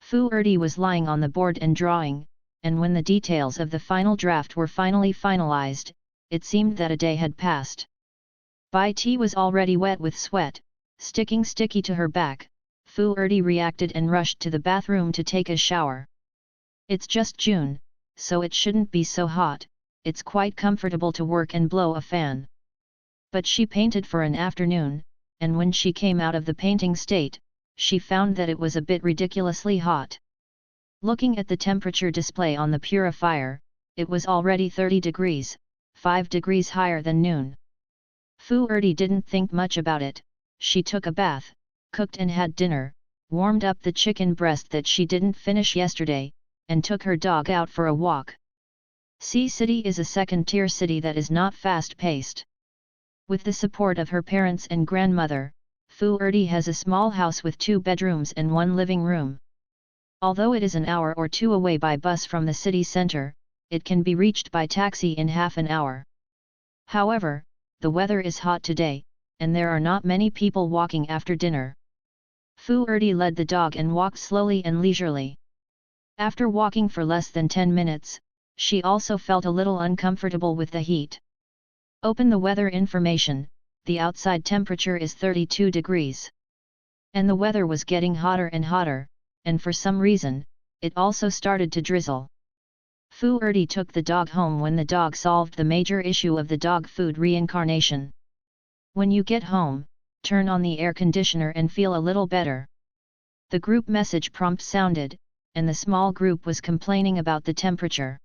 Fu Erdi was lying on the board and drawing, and when the details of the final draft were finally finalized, it seemed that a day had passed. Bai Ti was already wet with sweat, sticking sticky to her back. Fu Erdi reacted and rushed to the bathroom to take a shower. It's just June, so it shouldn't be so hot, it's quite comfortable to work and blow a fan. But she painted for an afternoon, and when she came out of the painting state, she found that it was a bit ridiculously hot. Looking at the temperature display on the purifier, it was already 30 degrees, 5 degrees higher than noon. Fu Erdi didn't think much about it. She took a bath, cooked and had dinner, warmed up the chicken breast that she didn't finish yesterday, and took her dog out for a walk. Sea City is a second-tier city that is not fast-paced. With the support of her parents and grandmother, Fu Erdi has a small house with 2 bedrooms and 1 living room. Although it is an hour or 2 away by bus from the city center, it can be reached by taxi in half an hour. However, the weather is hot today, and there are not many people walking after dinner. Fu Erdi led the dog and walked slowly and leisurely. After walking for less than 10 minutes, she also felt a little uncomfortable with the heat. Open the weather information. The outside temperature is 32 degrees. And the weather was getting hotter and hotter, and for some reason, it also started to drizzle. Fu Erdi took the dog home when the dog solved the major issue of the dog food reincarnation. When you get home, turn on the air conditioner and feel a little better. The group message prompt sounded, and the small group was complaining about the temperature.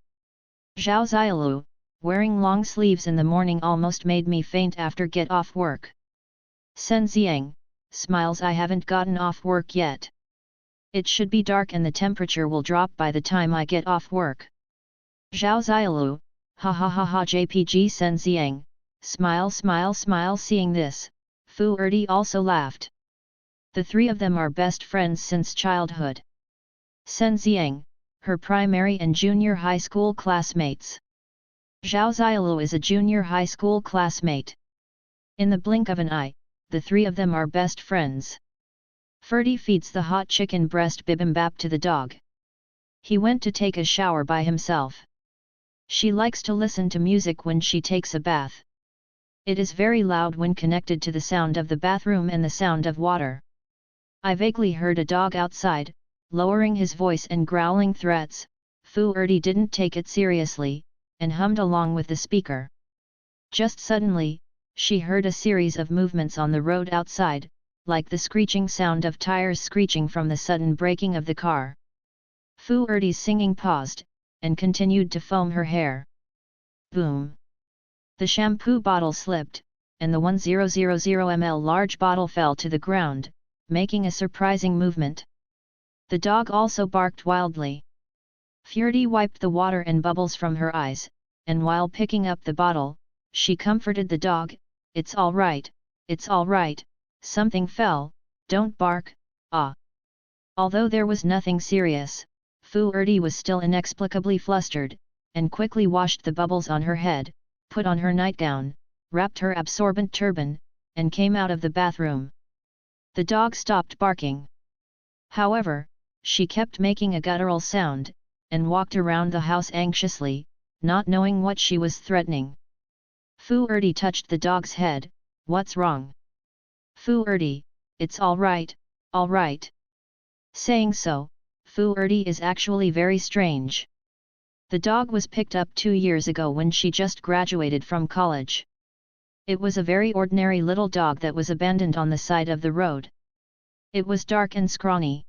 Zhao Xiaolu, wearing long sleeves in the morning almost made me faint after get off work. Sen Ziang, smiles, I haven't gotten off work yet. It should be dark and the temperature will drop by the time I get off work. Zhao Xiaolu, ha ha ha ha JPG Sen Ziang, smile smile smile. Seeing this, Fu Erdi also laughed. The 3 of them are best friends since childhood. Sen Ziang, her primary and junior high school classmates. Zhao Xiaolu is a junior high school classmate. In the blink of an eye, the 3 of them are best friends. Ferdy feeds the hot chicken breast bibimbap to the dog. He went to take a shower by himself. She likes to listen to music when she takes a bath. It is very loud when connected to the sound of the bathroom and the sound of water. I vaguely heard a dog outside, lowering his voice and growling threats. Fu Erdi didn't take it seriously, and hummed along with the speaker. Just suddenly, she heard a series of movements on the road outside, like the screeching sound of tires screeching from the sudden braking of the car. Fu Erdi's singing paused, and continued to foam her hair. Boom! The shampoo bottle slipped, and the 1000 ml large bottle fell to the ground, making a surprising movement. The dog also barked wildly. Ferdy wiped the water and bubbles from her eyes, and while picking up the bottle, she comforted the dog, it's all right, something fell, don't bark, ah. Although there was nothing serious, Fu Erdi was still inexplicably flustered, and quickly washed the bubbles on her head, put on her nightgown, wrapped her absorbent turban, and came out of the bathroom. The dog stopped barking. However, she kept making a guttural sound, and walked around the house anxiously, not knowing what she was threatening. Fu Erdi touched the dog's head, what's wrong? Fu Erdi, it's all right, all right. Saying so, Fu Erdi is actually very strange. The dog was picked up 2 years ago when she just graduated from college. It was a very ordinary little dog that was abandoned on the side of the road. It was dark and scrawny.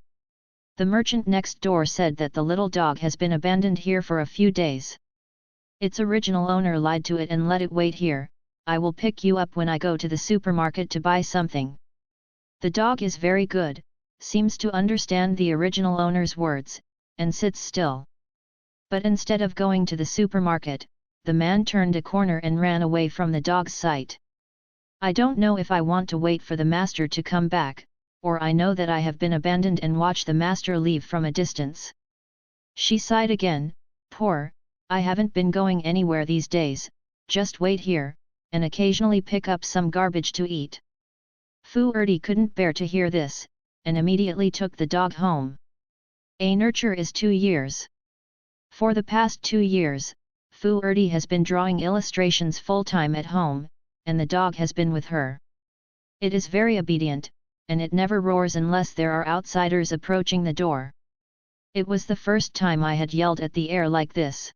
The merchant next door said that the little dog has been abandoned here for a few days. Its original owner lied to it and let it wait here. I will pick you up when I go to the supermarket to buy something. The dog is very good, seems to understand the original owner's words, and sits still. But instead of going to the supermarket, the man turned a corner and ran away from the dog's sight. I don't know if I want to wait for the master to come back, or I know that I have been abandoned and watch the master leave from a distance. She sighed again, poor, I haven't been going anywhere these days, just wait here, and occasionally pick up some garbage to eat. Fu Erdi couldn't bear to hear this, and immediately took the dog home. A nurture is 2 years. For the past 2 years, Fu Erdi has been drawing illustrations full-time at home, and the dog has been with her. It is very obedient, and it never roars unless there are outsiders approaching the door. It was the first time I had yelled at the air like this.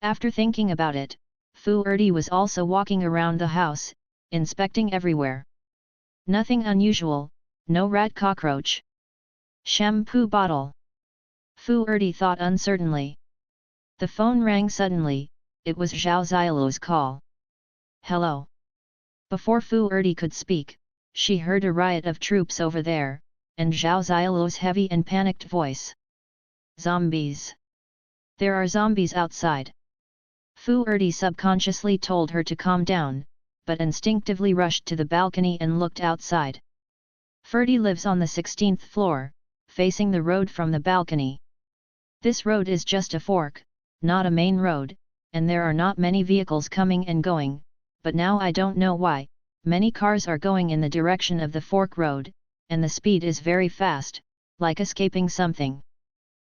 After thinking about it, Fu Erdi was also walking around the house, inspecting everywhere. Nothing unusual, no rat cockroach. Shampoo bottle. Fu Erdi thought uncertainly. The phone rang suddenly. It was Zhao Xiaolu's call. Hello. Before Fu Erdi could speak, she heard a riot of troops over there, and Zhao Xiaolu's heavy and panicked voice. Zombies. There are zombies outside. Fu Erdi subconsciously told her to calm down, but instinctively rushed to the balcony and looked outside. Ferdy lives on the 16th floor, facing the road from the balcony. This road is just a fork, not a main road, and there are not many vehicles coming and going, but now I don't know why, many cars are going in the direction of the fork road, and the speed is very fast, like escaping something.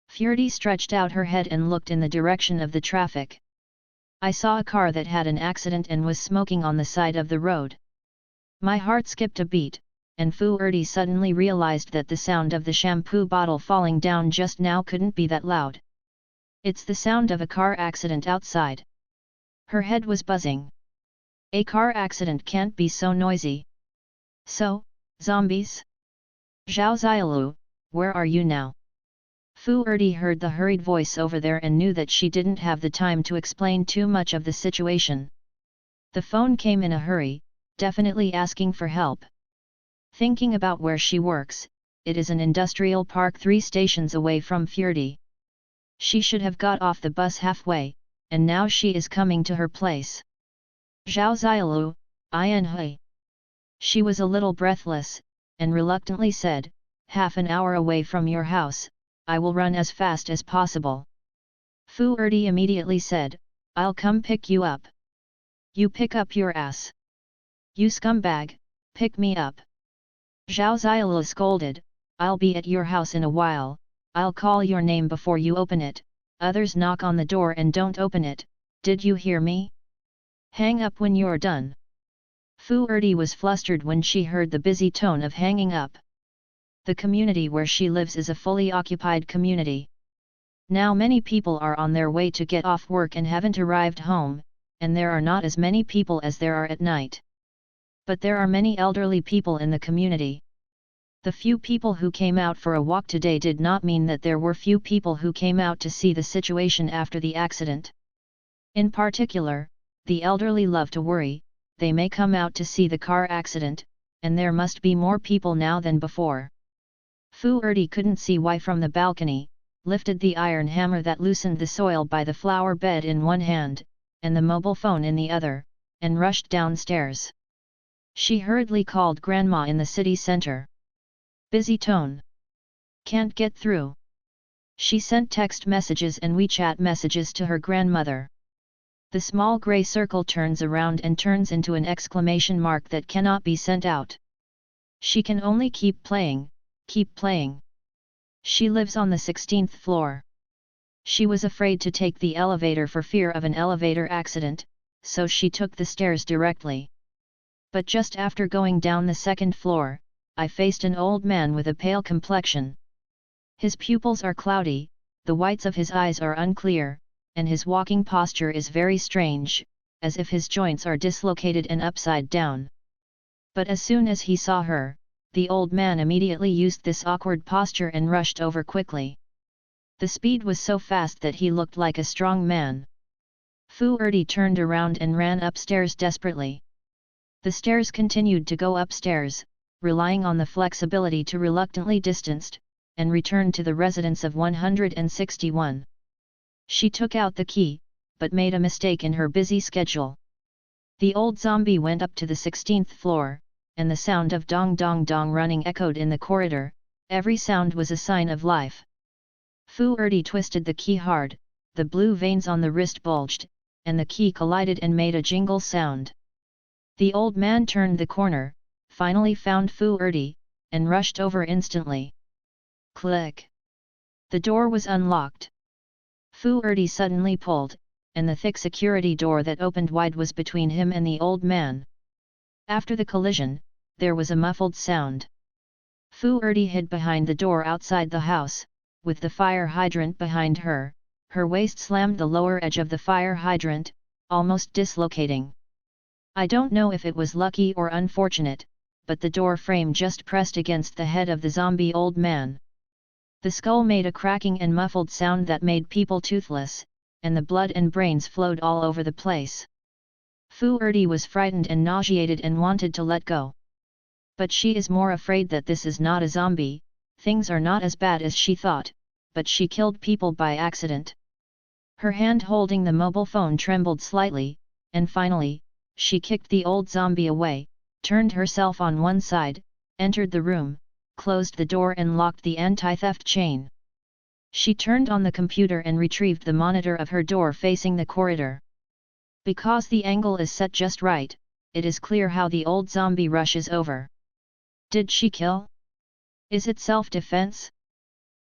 Ferdy stretched out her head and looked in the direction of the traffic. I saw a car that had an accident and was smoking on the side of the road. My heart skipped a beat, and Fu Erdi suddenly realized that the sound of the shampoo bottle falling down just now couldn't be that loud. It's the sound of a car accident outside. Her head was buzzing. A car accident can't be so noisy. So, zombies? Zhao Xiaolu, where are you now? Fu Erdi heard the hurried voice over there and knew that she didn't have the time to explain too much of the situation. The phone came in a hurry, definitely asking for help. Thinking about where she works, it is an industrial park 3 stations away from Ferdy. She should have got off the bus halfway, and now she is coming to her place. Zhao Xiaolu, Hui. She was a little breathless, and reluctantly said, half an hour away from your house, I will run as fast as possible. Fu Erdi immediately said, I'll come pick you up. You pick up your ass. You scumbag, pick me up. Zhao Xiaolu scolded, I'll be at your house in a while, I'll call your name before you open it, others knock on the door and don't open it, did you hear me? Hang up when you're done. Fu Erdi was flustered when she heard the busy tone of hanging up. The community where she lives is a fully occupied community. Now many people are on their way to get off work and haven't arrived home, and there are not as many people as there are at night. But there are many elderly people in the community. The few people who came out for a walk today did not mean that there were few people who came out to see the situation after the accident. In particular, the elderly love to worry, they may come out to see the car accident, and there must be more people now than before. Fu Erdi couldn't see why from the balcony, lifted the iron hammer that loosened the soil by the flower bed in one hand, and the mobile phone in the other, and rushed downstairs. She hurriedly called Grandma in the city center. Busy tone. Can't get through. She sent text messages and WeChat messages to her grandmother. The small grey circle turns around and turns into an exclamation mark that cannot be sent out. She can only keep playing, keep playing. She lives on the 16th floor. She was afraid to take the elevator for fear of an elevator accident, so she took the stairs directly. But just after going down the 2nd floor, I faced an old man with a pale complexion. His pupils are cloudy, the whites of his eyes are unclear, and his walking posture is very strange, as if his joints are dislocated and upside down. But as soon as he saw her, the old man immediately used this awkward posture and rushed over quickly. The speed was so fast that he looked like a strong man. Fu Erdi turned around and ran upstairs desperately. The stairs continued to go upstairs, relying on the flexibility to reluctantly distanced, and returned to the residence of 161. She took out the key, but made a mistake in her busy schedule. The old zombie went up to the 16th floor, and the sound of dong dong dong running echoed in the corridor. Every sound was a sign of life. Fu Erdi twisted the key hard, the blue veins on the wrist bulged, and the key collided and made a jingle sound. The old man turned the corner, finally found Fu Erdi, and rushed over instantly. Click! The door was unlocked. Fu Erdi suddenly pulled, and the thick security door that opened wide was between him and the old man. After the collision, there was a muffled sound. Fu Erdi hid behind the door outside the house, with the fire hydrant behind her. Her waist slammed the lower edge of the fire hydrant, almost dislocating. I don't know if it was lucky or unfortunate, but the door frame just pressed against the head of the zombie old man. The skull made a cracking and muffled sound that made people toothless, and the blood and brains flowed all over the place. Fu Erdi was frightened and nauseated and wanted to let go. But she is more afraid that this is not a zombie. Things are not as bad as she thought, but she killed people by accident. Her hand holding the mobile phone trembled slightly, and finally, she kicked the old zombie away, turned herself on one side, entered the room, closed the door and locked the anti-theft chain. She turned on the computer and retrieved the monitor of her door facing the corridor. Because the angle is set just right, it is clear how the old zombie rushes over. Did she kill? Is it self-defense?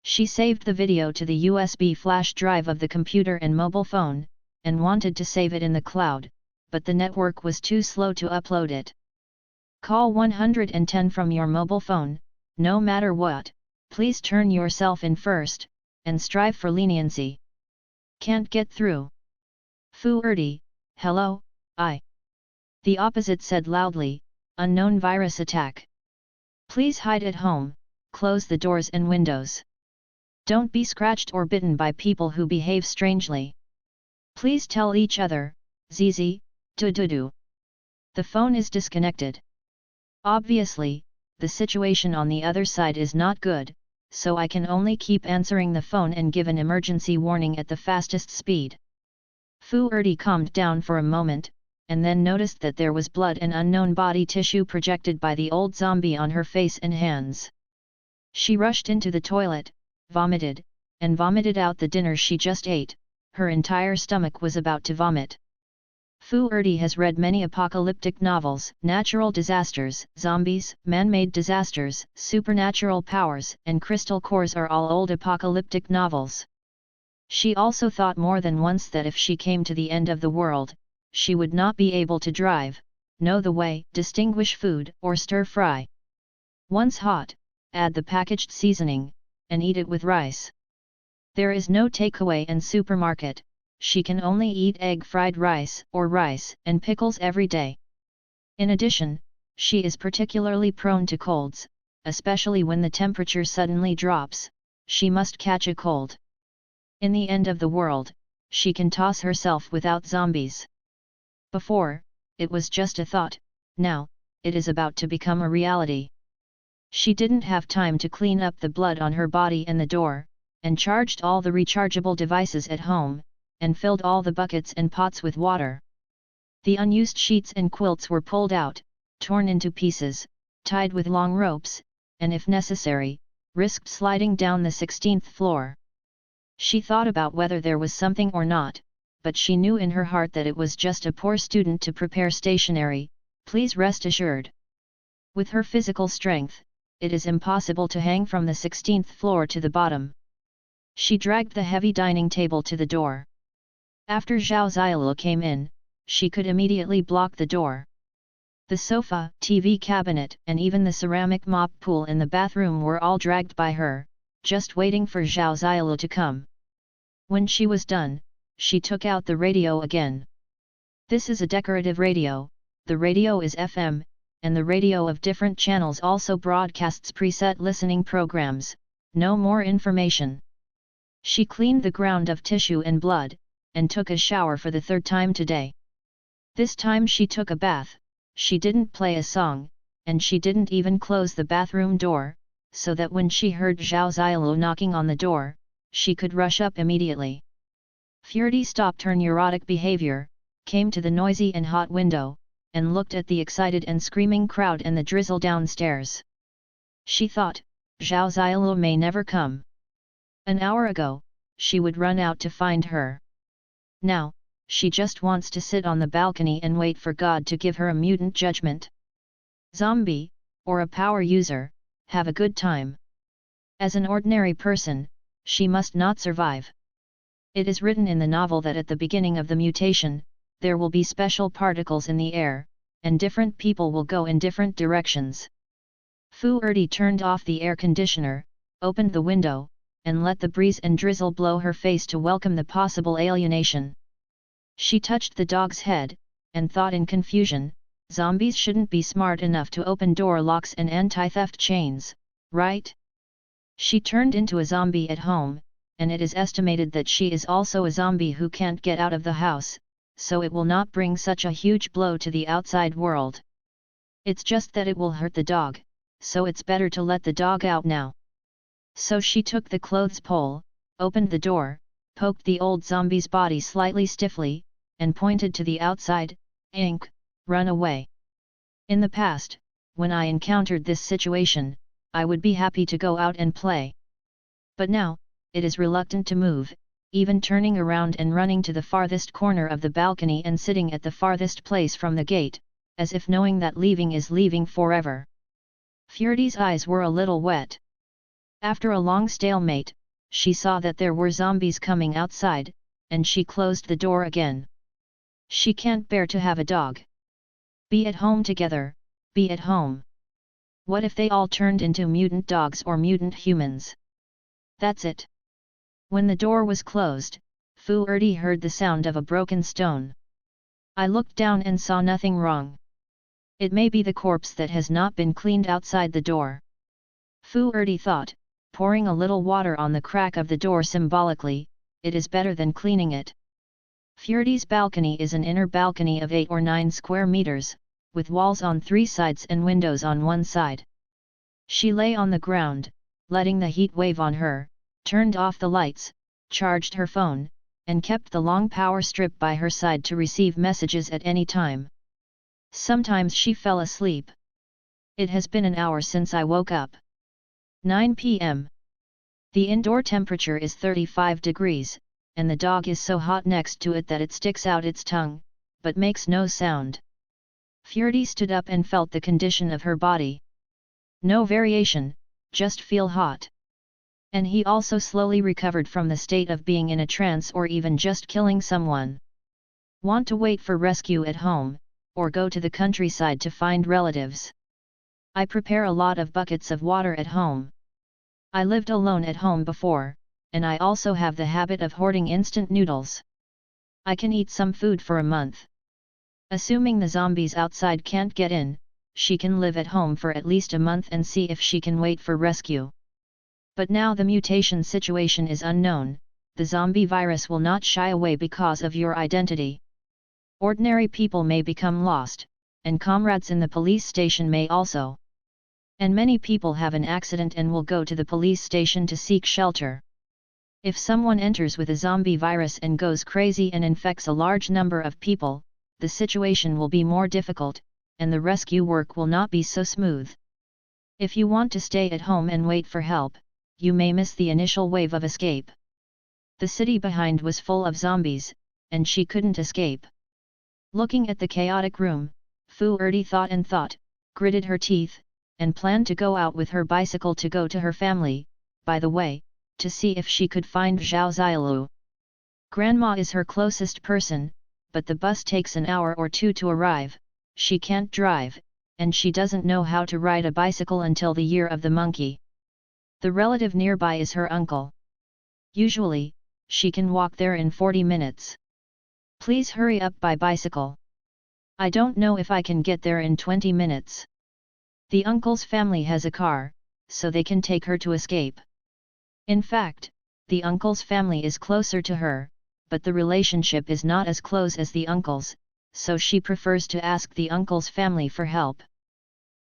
She saved the video to the USB flash drive of the computer and mobile phone, and wanted to save it in the cloud, but the network was too slow to upload it. Call 110 from your mobile phone. No matter what, please turn yourself in first, and strive for leniency. Can't get through. Fu Erdi, hello, The opposite said loudly, unknown virus attack. Please hide at home, close the doors and windows. Don't be scratched or bitten by people who behave strangely. Please tell each other, Zizi, do. The phone is disconnected. Obviously, the situation on the other side is not good, so I can only keep answering the phone and give an emergency warning at the fastest speed. Fu Erdi calmed down for a moment, and then noticed that there was blood and unknown body tissue projected by the old zombie on her face and hands. She rushed into the toilet, vomited, and vomited out the dinner she just ate. Her entire stomach was about to vomit. Fu Erdi has read many apocalyptic novels. Natural disasters, zombies, man-made disasters, supernatural powers, and crystal cores are all old apocalyptic novels. She also thought more than once that if she came to the end of the world, she would not be able to drive, know the way, distinguish food, or stir-fry. Once hot, add the packaged seasoning, and eat it with rice. There is no takeaway and supermarket. She can only eat egg-fried rice or rice and pickles every day. In addition, she is particularly prone to colds, especially when the temperature suddenly drops. She must catch a cold. In the end of the world, she can toss herself without zombies. Before, it was just a thought, now, it is about to become a reality. She didn't have time to clean up the blood on her body and the door, and charged all the rechargeable devices at home, and filled all the buckets and pots with water. The unused sheets and quilts were pulled out, torn into pieces, tied with long ropes, and if necessary, risked sliding down the 16th floor. She thought about whether there was something or not, but she knew in her heart that it was just a poor student to prepare stationery. Please rest assured. With her physical strength, it is impossible to hang from the 16th floor to the bottom. She dragged the heavy dining table to the door. After Zhao Zilu came in, she could immediately block the door. The sofa, TV cabinet, and even the ceramic mop pool in the bathroom were all dragged by her, just waiting for Zhao Zilu to come. When she was done, she took out the radio again. This is a decorative radio. The radio is FM, and the radio of different channels also broadcasts preset listening programs. No more information. She cleaned the ground of tissue and blood, and took a shower for the third time today. This time she took a bath. She didn't play a song, and she didn't even close the bathroom door, so that when she heard Zhao Zilu knocking on the door, she could rush up immediately. Furdy stopped her neurotic behavior, came to the noisy and hot window, and looked at the excited and screaming crowd and the drizzle downstairs. She thought, Zhao Zilu may never come. An hour ago, she would run out to find her. Now, she just wants to sit on the balcony and wait for God to give her a mutant judgment. Zombie, or a power user, have a good time. As an ordinary person, she must not survive. It is written in the novel that at the beginning of the mutation, there will be special particles in the air, and different people will go in different directions. Fu Erdi turned off the air conditioner, opened the window, and let the breeze and drizzle blow her face to welcome the possible alienation. She touched the dog's head, and thought in confusion, zombies shouldn't be smart enough to open door locks and anti-theft chains, right? She turned into a zombie at home, and it is estimated that she is also a zombie who can't get out of the house, so it will not bring such a huge blow to the outside world. It's just that it will hurt the dog, so it's better to let the dog out now. So she took the clothes pole, opened the door, poked the old zombie's body slightly stiffly, and pointed to the outside, "Ink, run away." In the past, when I encountered this situation, I would be happy to go out and play. But now, it is reluctant to move, even turning around and running to the farthest corner of the balcony and sitting at the farthest place from the gate, as if knowing that leaving is leaving forever. Furdy's eyes were a little wet. After a long stalemate, she saw that there were zombies coming outside, and she closed the door again. She can't bear to have a dog. Be at home together, be at home. What if they all turned into mutant dogs or mutant humans? That's it. When the door was closed, Fu Erdi heard the sound of a broken stone. I looked down and saw nothing wrong. It may be the corpse that has not been cleaned outside the door. Fu Erdi thought, pouring a little water on the crack of the door symbolically, it is better than cleaning it. Furdy's balcony is an inner balcony of 8 or 9 square meters, with walls on 3 sides and windows on one side. She lay on the ground, letting the heat wave on her, turned off the lights, charged her phone, and kept the long power strip by her side to receive messages at any time. Sometimes she fell asleep. It has been an hour since I woke up. 9 p.m. The indoor temperature is 35 degrees, and the dog is so hot next to it that it sticks out its tongue, but makes no sound. Furdy stood up and felt the condition of her body. No variation, just feel hot. And he also slowly recovered from the state of being in a trance or even just killing someone. Want to wait for rescue at home, or go to the countryside to find relatives? I prepare a lot of buckets of water at home. I lived alone at home before, and I also have the habit of hoarding instant noodles. I can eat some food for a month. Assuming the zombies outside can't get in, she can live at home for at least a month and see if she can wait for rescue. But now the mutation situation is unknown, the zombie virus will not shy away because of your identity. Ordinary people may become lost, and comrades in the police station may also. And many people have an accident and will go to the police station to seek shelter. If someone enters with a zombie virus and goes crazy and infects a large number of people, the situation will be more difficult, and the rescue work will not be so smooth. If you want to stay at home and wait for help, you may miss the initial wave of escape. The city behind was full of zombies, and she couldn't escape. Looking at the chaotic room, Fu Erdi thought, gritted her teeth, and planned to go out with her bicycle to go to her family, by the way, to see if she could find Zhao Xiaolu. Grandma is her closest person, but the bus takes an hour or 2 to arrive, she can't drive, and she doesn't know how to ride a bicycle until the year of the monkey. The relative nearby is her uncle. Usually, she can walk there in 40 minutes. Please hurry up by bicycle. I don't know if I can get there in 20 minutes. The uncle's family has a car, so they can take her to escape. In fact, the uncle's family is closer to her, but the relationship is not as close as the uncle's, so she prefers to ask the uncle's family for help.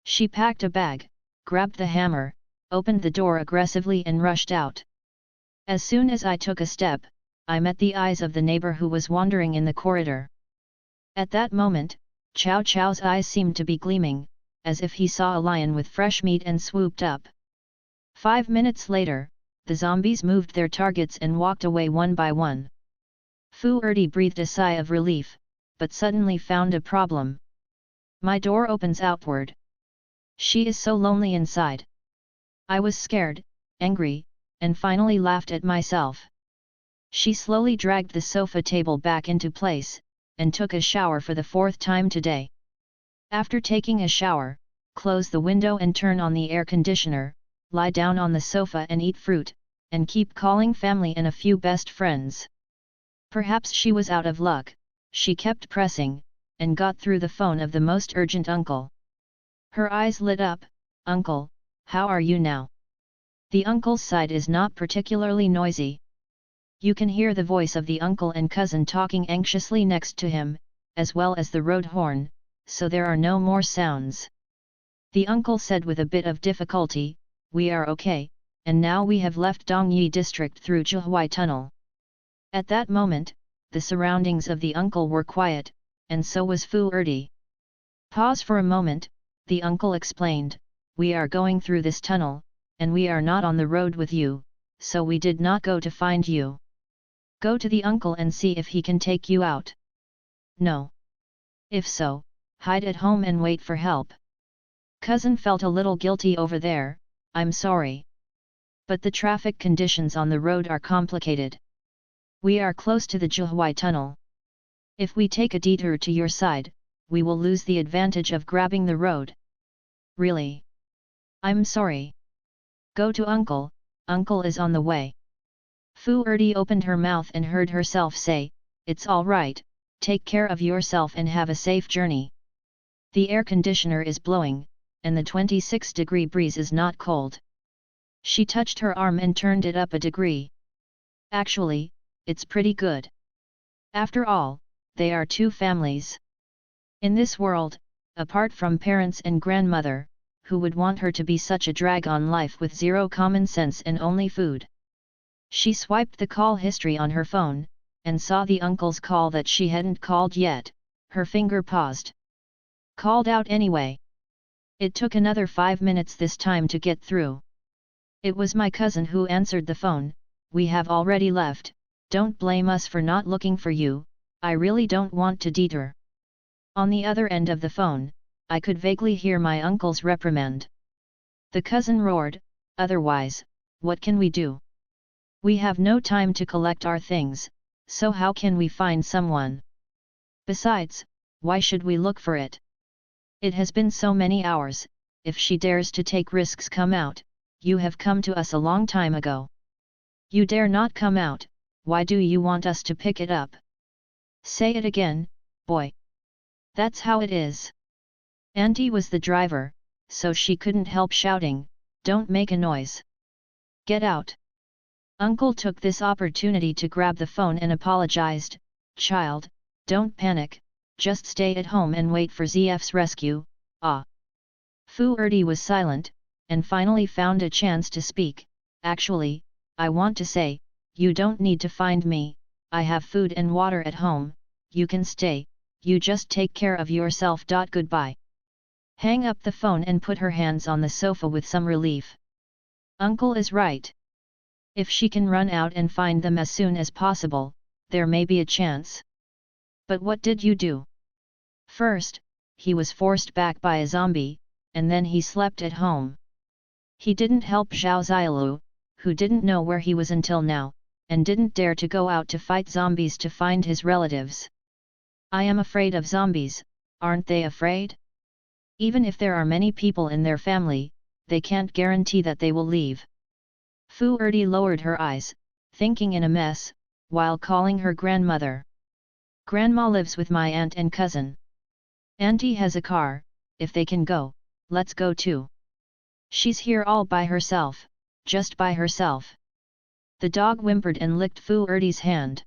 She packed a bag, grabbed the hammer, opened the door aggressively and rushed out. As soon as I took a step, I met the eyes of the neighbor who was wandering in the corridor. At that moment, Chow Chow's eyes seemed to be gleaming, as if he saw a lion with fresh meat and swooped up. 5 minutes later, the zombies moved their targets and walked away one by one. Fu Erdi breathed a sigh of relief, but suddenly found a problem. My door opens outward. She is so lonely inside. I was scared, angry, and finally laughed at myself. She slowly dragged the sofa table back into place, and took a shower for the 4th time today. After taking a shower, close the window and turn on the air conditioner, lie down on the sofa and eat fruit, and keep calling family and a few best friends. Perhaps she was out of luck, she kept pressing, and got through the phone of the most urgent uncle. Her eyes lit up. "Uncle, how are you now?" The uncle's side is not particularly noisy. You can hear the voice of the uncle and cousin talking anxiously next to him, as well as the road horn, so there are no more sounds. The uncle said with a bit of difficulty, "We are okay, and now we have left Dongyi district through Zhihui Tunnel." At that moment, the surroundings of the uncle were quiet, and so was Fu Erdi. Pause for a moment, the uncle explained, "We are going through this tunnel, and we are not on the road with you, so we did not go to find you. Go to the uncle and see if he can take you out." "No. If so, hide at home and wait for help." Cousin felt a little guilty over there. "I'm sorry. But the traffic conditions on the road are complicated. We are close to the Zhihui Tunnel. If we take a detour to your side, we will lose the advantage of grabbing the road." "Really? I'm sorry. Go to uncle, uncle is on the way." Fu Erdi opened her mouth and heard herself say, "It's all right, take care of yourself and have a safe journey. The air conditioner is blowing, and the 26-degree breeze is not cold." She touched her arm and turned it up a degree. "Actually, it's pretty good. After all, they are two families. In this world, apart from parents and grandmother, who would want her to be such a drag on life with zero common sense and only food?" She swiped the call history on her phone, and saw the uncle's call that she hadn't called yet. Her finger paused. Called out anyway. It took another 5 minutes this time to get through. "It was my cousin who answered the phone. We have already left. Don't blame us for not looking for you, I really don't want to detour." On the other end of the phone, I could vaguely hear my uncle's reprimand. The cousin roared, "Otherwise, what can we do? We have no time to collect our things, so how can we find someone? Besides, why should we look for it? It has been so many hours, if she dares to take risks come out, you have come to us a long time ago. You dare not come out, why do you want us to pick it up? Say it again, boy. That's how it is." Auntie was the driver, so she couldn't help shouting, "Don't make a noise. Get out." Uncle took this opportunity to grab the phone and apologized, "Child, don't panic, just stay at home and wait for ZF's rescue." Ah. Fu Erdi was silent, and finally found a chance to speak. "Actually, I want to say, you don't need to find me, I have food and water at home, you can stay, you just take care of yourself. Goodbye." Hang up the phone and put her hands on the sofa with some relief. Uncle is right. If she can run out and find them as soon as possible, there may be a chance. But what did you do? First, he was forced back by a zombie, and then he slept at home. He didn't help Zhao Xiaolu, who didn't know where he was until now, and didn't dare to go out to fight zombies to find his relatives. I am afraid of zombies, aren't they afraid? Even if there are many people in their family, they can't guarantee that they will leave. Fu Erdi lowered her eyes, thinking in a mess, while calling her grandmother. Grandma lives with my aunt and cousin. Auntie has a car, if they can go, let's go too. She's here all by herself, just by herself. The dog whimpered and licked Fu Erdi's hand.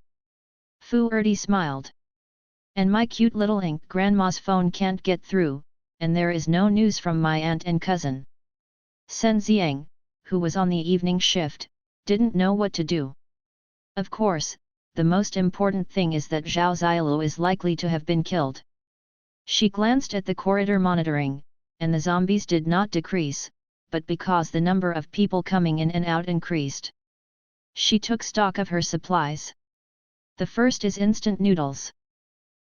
Fu Erdi smiled. And my cute little ink grandma's phone can't get through, and there is no news from my aunt and cousin. Sen Xiang, who was on the evening shift, didn't know what to do. Of course, the most important thing is that Zhao Xiaolu is likely to have been killed. She glanced at the corridor monitoring, and the zombies did not decrease, but because the number of people coming in and out increased. She took stock of her supplies. The first is instant noodles.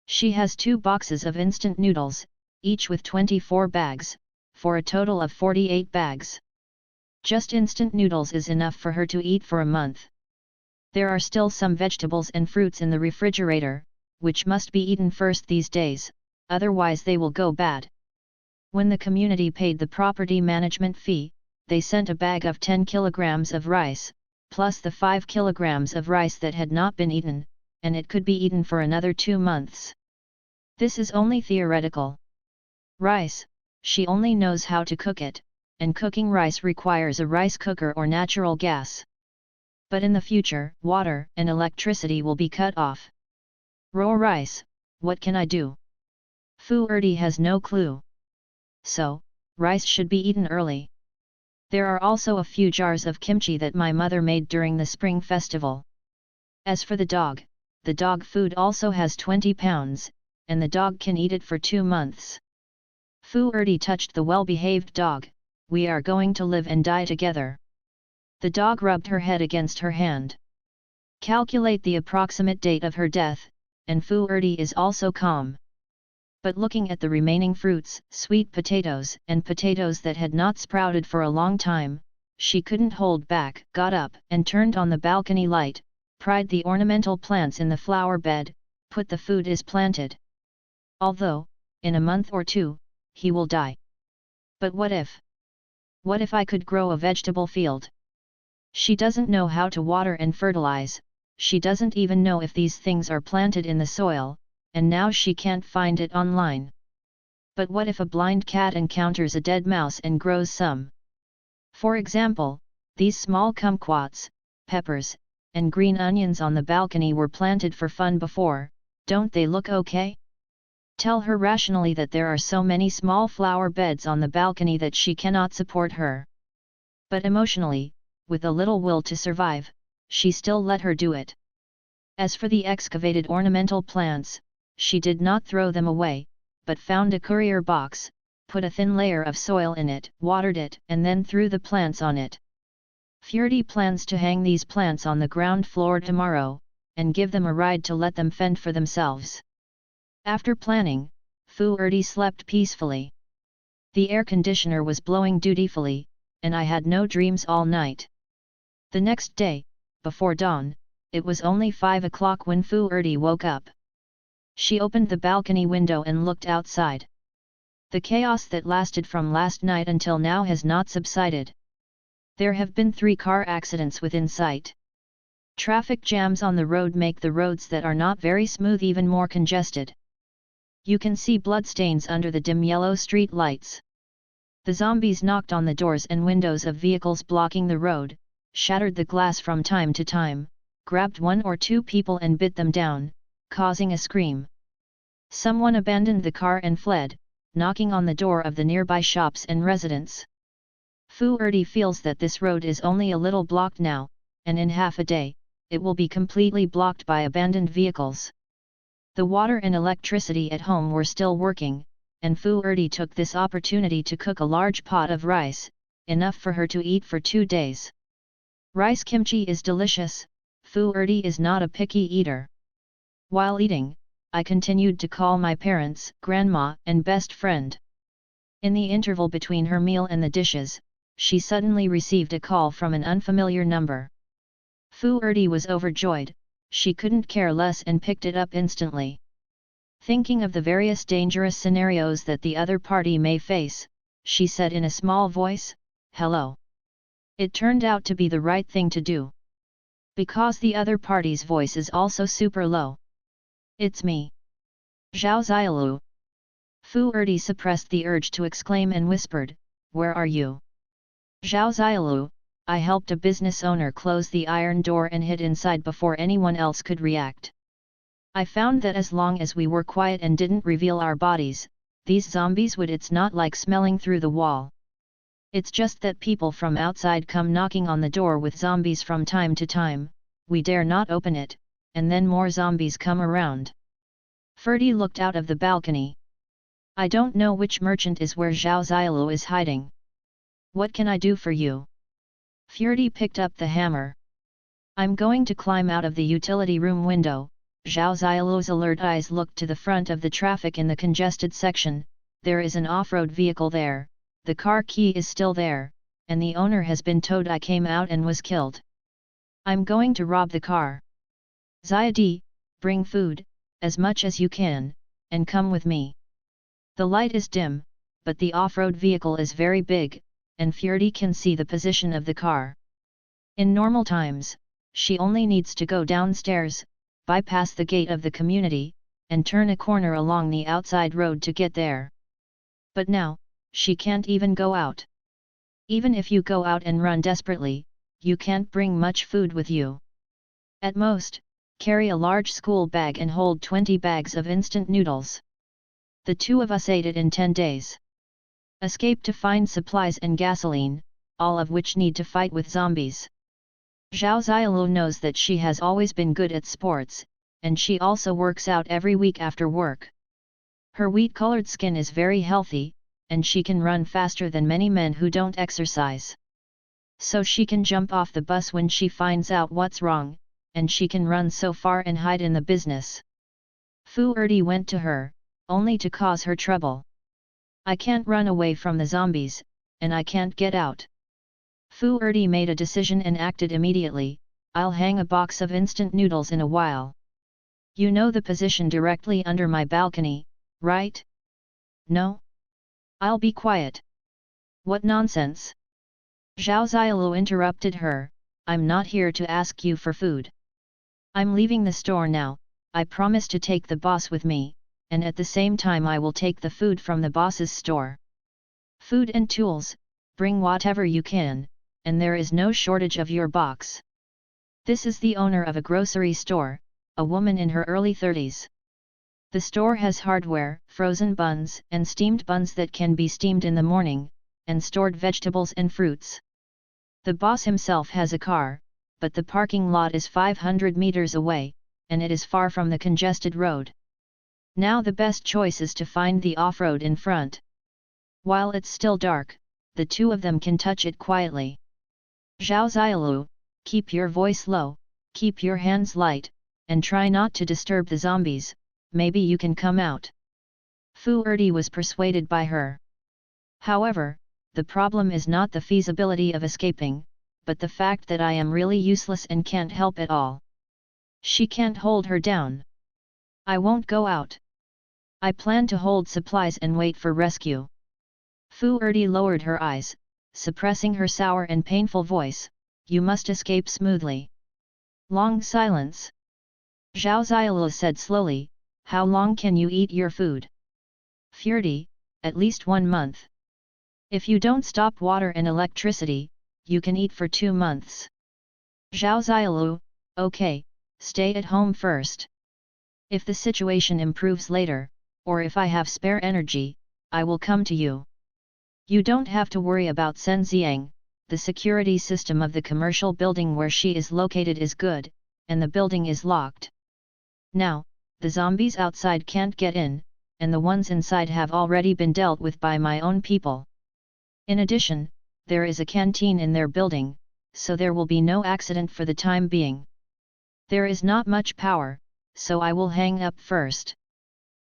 She has 2 boxes of instant noodles, each with 24 bags, for a total of 48 bags. Just instant noodles is enough for her to eat for a month. There are still some vegetables and fruits in the refrigerator, which must be eaten first these days, otherwise they will go bad. When the community paid the property management fee, they sent a bag of 10 kilograms of rice, plus the 5 kilograms of rice that had not been eaten, and it could be eaten for another 2 months. This is only theoretical. Rice, she only knows how to cook it, and cooking rice requires a rice cooker or natural gas. But in the future, water and electricity will be cut off. Raw rice, what can I do? Fu Erdi has no clue. So, rice should be eaten early. There are also a few jars of kimchi that my mother made during the spring festival. As for the dog food also has 20 pounds, and the dog can eat it for 2 months. Fu Erdi touched the well-behaved dog. We are going to live and die together. The dog rubbed her head against her hand. Calculate the approximate date of her death, and Fu Erdi is also calm. But looking at the remaining fruits, sweet potatoes and potatoes that had not sprouted for a long time, she couldn't hold back, got up and turned on the balcony light, pried the ornamental plants in the flower bed, put the food is planted. Although, in a month or 2, he will die. But what if? What if I could grow a vegetable field? She doesn't know how to water and fertilize, she doesn't even know if these things are planted in the soil, and now she can't find it online. But what if a blind cat encounters a dead mouse and grows some? For example, these small kumquats, peppers, and green onions on the balcony were planted for fun before, don't they look okay? Tell her rationally that there are so many small flower beds on the balcony that she cannot support her. But emotionally, with a little will to survive, she still let her do it. As for the excavated ornamental plants, she did not throw them away, but found a courier box, put a thin layer of soil in it, watered it, and then threw the plants on it. Furdy plans to hang these plants on the ground floor tomorrow, and give them a ride to let them fend for themselves. After planning, Fu Erdi slept peacefully. The air conditioner was blowing dutifully, and I had no dreams all night. The next day, before dawn, it was only 5 o'clock when Fu Erdi woke up. She opened the balcony window and looked outside. The chaos that lasted from last night until now has not subsided. There have been 3 car accidents within sight. Traffic jams on the road make the roads that are not very smooth even more congested. You can see bloodstains under the dim yellow street lights. The zombies knocked on the doors and windows of vehicles blocking the road, shattered the glass from time to time, grabbed 1 or 2 people and bit them down, causing a scream. Someone abandoned the car and fled, knocking on the door of the nearby shops and residents. Fu Erdi feels that this road is only a little blocked now, and in half a day, it will be completely blocked by abandoned vehicles. The water and electricity at home were still working, and Fu Erdi took this opportunity to cook a large pot of rice, enough for her to eat for 2 days. Rice kimchi is delicious. Fu Erdi is not a picky eater. While eating, I continued to call my parents, grandma, and best friend. In the interval between her meal and the dishes, she suddenly received a call from an unfamiliar number. Fu Erdi was overjoyed, she couldn't care less and picked it up instantly. Thinking of the various dangerous scenarios that the other party may face, she said in a small voice, "Hello." It turned out to be the right thing to do. Because the other party's voice is also super low. "It's me. Zhao Xiaolu." Fu Erdi suppressed the urge to exclaim and whispered, "Where are you?" "Zhao Xiaolu, I helped a business owner close the iron door and hid inside before anyone else could react. I found that as long as we were quiet and didn't reveal our bodies, these zombies would. It's not like smelling through the wall. It's just that people from outside come knocking on the door with zombies from time to time, we dare not open it, and then more zombies come around." Ferdy looked out of the balcony. "I don't know which merchant is where Zhao Xiaolu is hiding. What can I do for you?" Ferdy picked up the hammer. "I'm going to climb out of the utility room window." Zhao Xiaolu's alert eyes looked to the front of the traffic in the congested section. There is an off-road vehicle there, the car key is still there, and the owner has been told I came out and was killed. I'm going to rob the car. Zayadi, bring food, as much as you can, and come with me. The light is dim, but the off-road vehicle is very big, and Fjordi can see the position of the car. In normal times, she only needs to go downstairs, bypass the gate of the community, and turn a corner along the outside road to get there. But now, she can't even go out. Even if you go out and run desperately, you can't bring much food with you. At most, carry a large school bag and hold 20 bags of instant noodles. The two of us ate it in 10 days. Escape to find supplies and gasoline, all of which need to fight with zombies. Zhao Xiaolu knows that she has always been good at sports, and she also works out every week after work. Her wheat-colored skin is very healthy, and she can run faster than many men who don't exercise. So she can jump off the bus when she finds out what's wrong, and she can run so far and hide in the business. Fu Erdi went to her, only to cause her trouble. I can't run away from the zombies, and I can't get out. Fu Erdi made a decision and acted immediately. I'll hang a box of instant noodles in a while. You know the position directly under my balcony, right? No? I'll be quiet. What nonsense! Zhao Xiaolu interrupted her, I'm not here to ask you for food. I'm leaving the store now. I promise to take the boss with me, and at the same time I will take the food from the boss's store. Food and tools, bring whatever you can, and there is no shortage of your box. This is the owner of a grocery store, a woman in her early 30s. The store has hardware, frozen buns and steamed buns that can be steamed in the morning, and stored vegetables and fruits. The boss himself has a car, but the parking lot is 500 meters away, and it is far from the congested road. Now the best choice is to find the off-road in front. While it's still dark, the two of them can touch it quietly. Zhao Xiaolu, keep your voice low, keep your hands light, and try not to disturb the zombies. Maybe you can come out. Fu Erdi was persuaded by her. However, the problem is not the feasibility of escaping, but the fact that I am really useless and can't help at all. She can't hold her down. I won't go out. I plan to hold supplies and wait for rescue. Fu Erdi lowered her eyes, suppressing her sour and painful voice. You must escape smoothly. Long silence. Zhao Xiaolu said slowly, how long can you eat your food? Fjordi, at least 1 month. If you don't stop water and electricity, you can eat for 2 months. Zhao Xiaolu, okay, stay at home first. If the situation improves later, or if I have spare energy, I will come to you. You don't have to worry about Senziang, the security system of the commercial building where she is located is good, and the building is locked. Now, the zombies outside can't get in, and the ones inside have already been dealt with by my own people. In addition, there is a canteen in their building, so there will be no accident for the time being. There is not much power, so I will hang up first.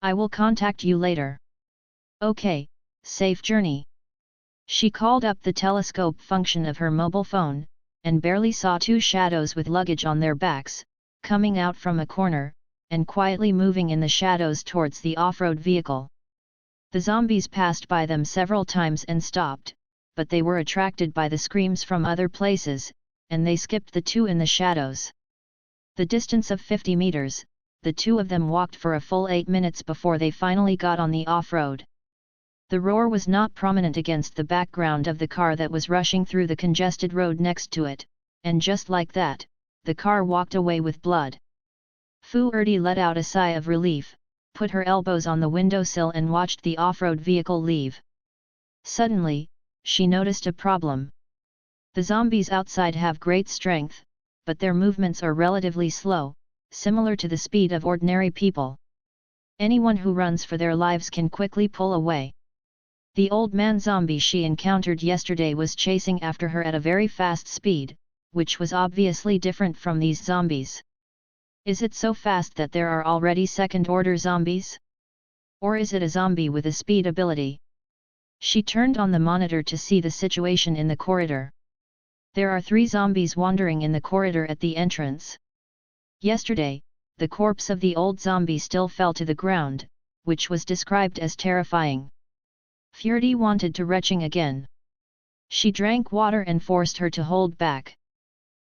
I will contact you later. Okay, safe journey. She called up the telescope function of her mobile phone, and barely saw 2 shadows with luggage on their backs, coming out from a corner, and quietly moving in the shadows towards the off-road vehicle. The zombies passed by them several times and stopped, but they were attracted by the screams from other places, and they skipped the 2 in the shadows. The distance of 50 meters, the 2 of them walked for a full 8 minutes before they finally got on the off-road. The roar was not prominent against the background of the car that was rushing through the congested road next to it, and just like that, the car walked away with blood. Fu Erdi let out a sigh of relief, put her elbows on the windowsill and watched the off-road vehicle leave. Suddenly, she noticed a problem. The zombies outside have great strength, but their movements are relatively slow, similar to the speed of ordinary people. Anyone who runs for their lives can quickly pull away. The old man zombie she encountered yesterday was chasing after her at a very fast speed, which was obviously different from these zombies. Is it so fast that there are already second-order zombies? Or is it a zombie with a speed ability? She turned on the monitor to see the situation in the corridor. There are 3 zombies wandering in the corridor at the entrance. Yesterday, the corpse of the old zombie still fell to the ground, which was described as terrifying. Fjordi wanted to retching again. She drank water and forced her to hold back.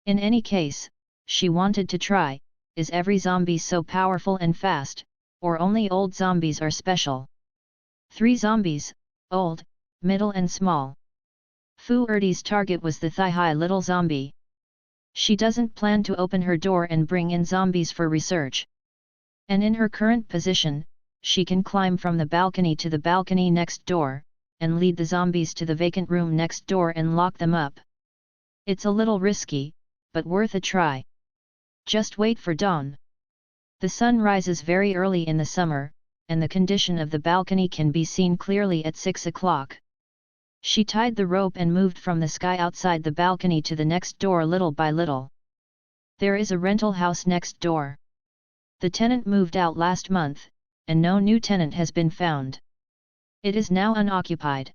In any case, she wanted to try, is every zombie so powerful and fast, or only old zombies are special? 3 zombies, old, middle and small. Fjordi's target was the thigh-high little zombie. She doesn't plan to open her door and bring in zombies for research. And in her current position, she can climb from the balcony to the balcony next door, and lead the zombies to the vacant room next door and lock them up. It's a little risky, but worth a try. Just wait for dawn. The sun rises very early in the summer, and the condition of the balcony can be seen clearly at 6 o'clock. She tied the rope and moved from the sky outside the balcony to the next door little by little. There is a rental house next door. The tenant moved out last month, and no new tenant has been found. It is now unoccupied.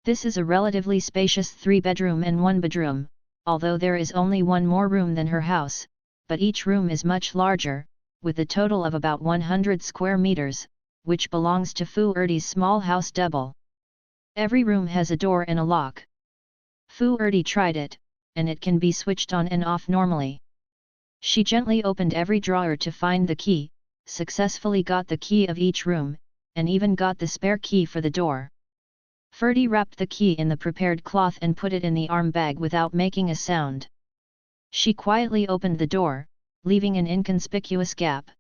This is a relatively spacious 3-bedroom and 1-bedroom, although there is only one more room than her house, but each room is much larger, with a total of about 100 square meters, which belongs to Fjordi's small house double. Every room has a door and a lock. Fjordi tried it, and it can be switched on and off normally. She gently opened every drawer to find the key, successfully got the key of each room, and even got the spare key for the door. Fjordi wrapped the key in the prepared cloth and put it in the arm bag without making a sound. She quietly opened the door, leaving an inconspicuous gap.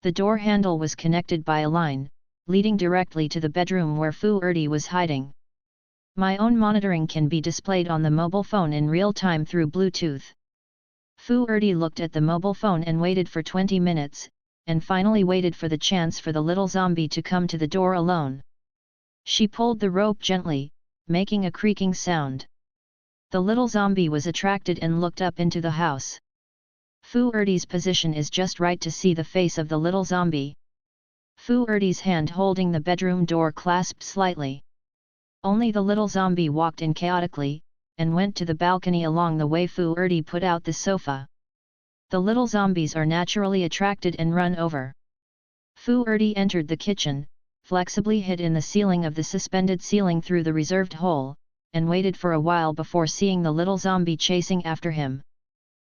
The door handle was connected by a line, leading directly to the bedroom where Fjordi was hiding. My own monitoring can be displayed on the mobile phone in real time through Bluetooth. Fjordi looked at the mobile phone and waited for 20 minutes, and finally waited for the chance for the little zombie to come to the door alone. She pulled the rope gently, making a creaking sound. The little zombie was attracted and looked up into the house. Fjordi's position is just right to see the face of the little zombie. Fjordi's hand holding the bedroom door clasped slightly. Only the little zombie walked in chaotically, and went to the balcony along the way Fjordi put out the sofa. The little zombies are naturally attracted and run over. Fjordi entered the kitchen, flexibly hid in the ceiling of the suspended ceiling through the reserved hole, and waited for a while before seeing the little zombie chasing after him.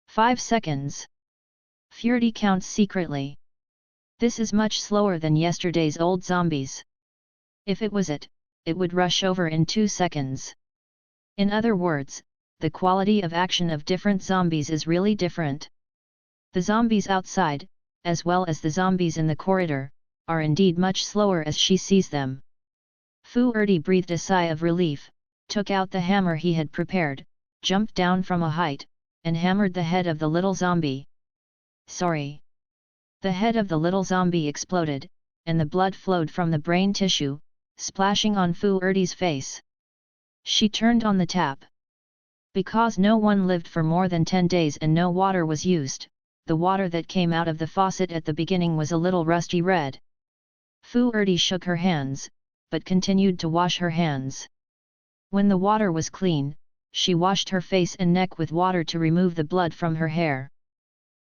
5 seconds. Fjordi counts secretly. This is much slower than yesterday's old zombies. If it was it would rush over in 2 seconds. In other words, the quality of action of different zombies is really different. The zombies outside, as well as the zombies in the corridor, are indeed much slower as she sees them. Fjordi breathed a sigh of relief, took out the hammer he had prepared, jumped down from a height, and hammered the head of the little zombie. Sorry. The head of the little zombie exploded, and the blood flowed from the brain tissue, splashing on Fjordi's face. She turned on the tap. Because no one lived for more than 10 days and no water was used, the water that came out of the faucet at the beginning was a little rusty red. Fjordi shook her hands, but continued to wash her hands. When the water was clean, she washed her face and neck with water to remove the blood from her hair.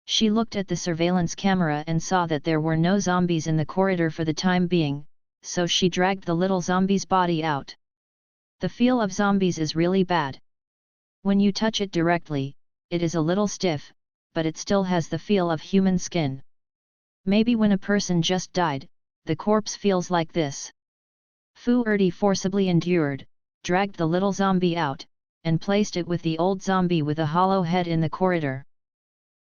She looked at the surveillance camera and saw that there were no zombies in the corridor for the time being, so she dragged the little zombie's body out. The feel of zombies is really bad. When you touch it directly, it is a little stiff, but it still has the feel of human skin. Maybe when a person just died, the corpse feels like this. Fjordi forcibly endured, dragged the little zombie out, and placed it with the old zombie with a hollow head in the corridor.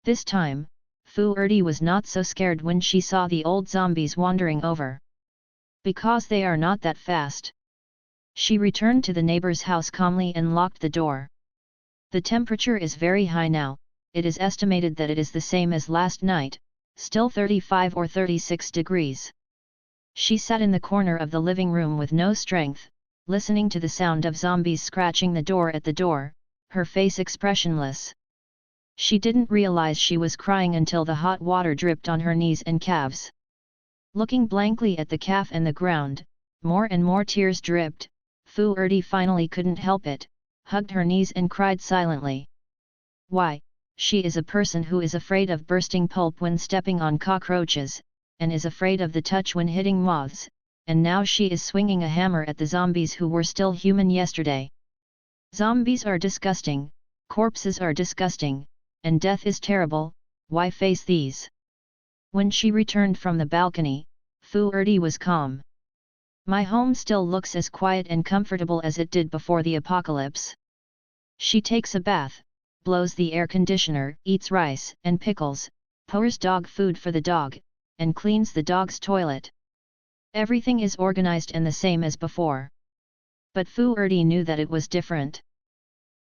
This time, Fjordi was not so scared when she saw the old zombies wandering over. Because they are not that fast. She returned to the neighbor's house calmly and locked the door. The temperature is very high now, it is estimated that it is the same as last night, still 35 or 36 degrees. She sat in the corner of the living room with no strength, listening to the sound of zombies scratching the door at the door, her face expressionless. She didn't realize she was crying until the hot water dripped on her knees and calves. Looking blankly at the calf and the ground, more and more tears dripped, Fu Erdi finally couldn't help it, hugged her knees and cried silently. Why, she is a person who is afraid of bursting pulp when stepping on cockroaches, and is afraid of the touch when hitting moths, and now she is swinging a hammer at the zombies who were still human yesterday. Zombies are disgusting, corpses are disgusting, and death is terrible, why face these? When she returned from the balcony, Fu Erdi was calm. My home still looks as quiet and comfortable as it did before the apocalypse. She takes a bath, blows the air conditioner, eats rice and pickles, pours dog food for the dog, and cleans the dog's toilet. Everything is organized and the same as before. But Fu Erdi knew that it was different.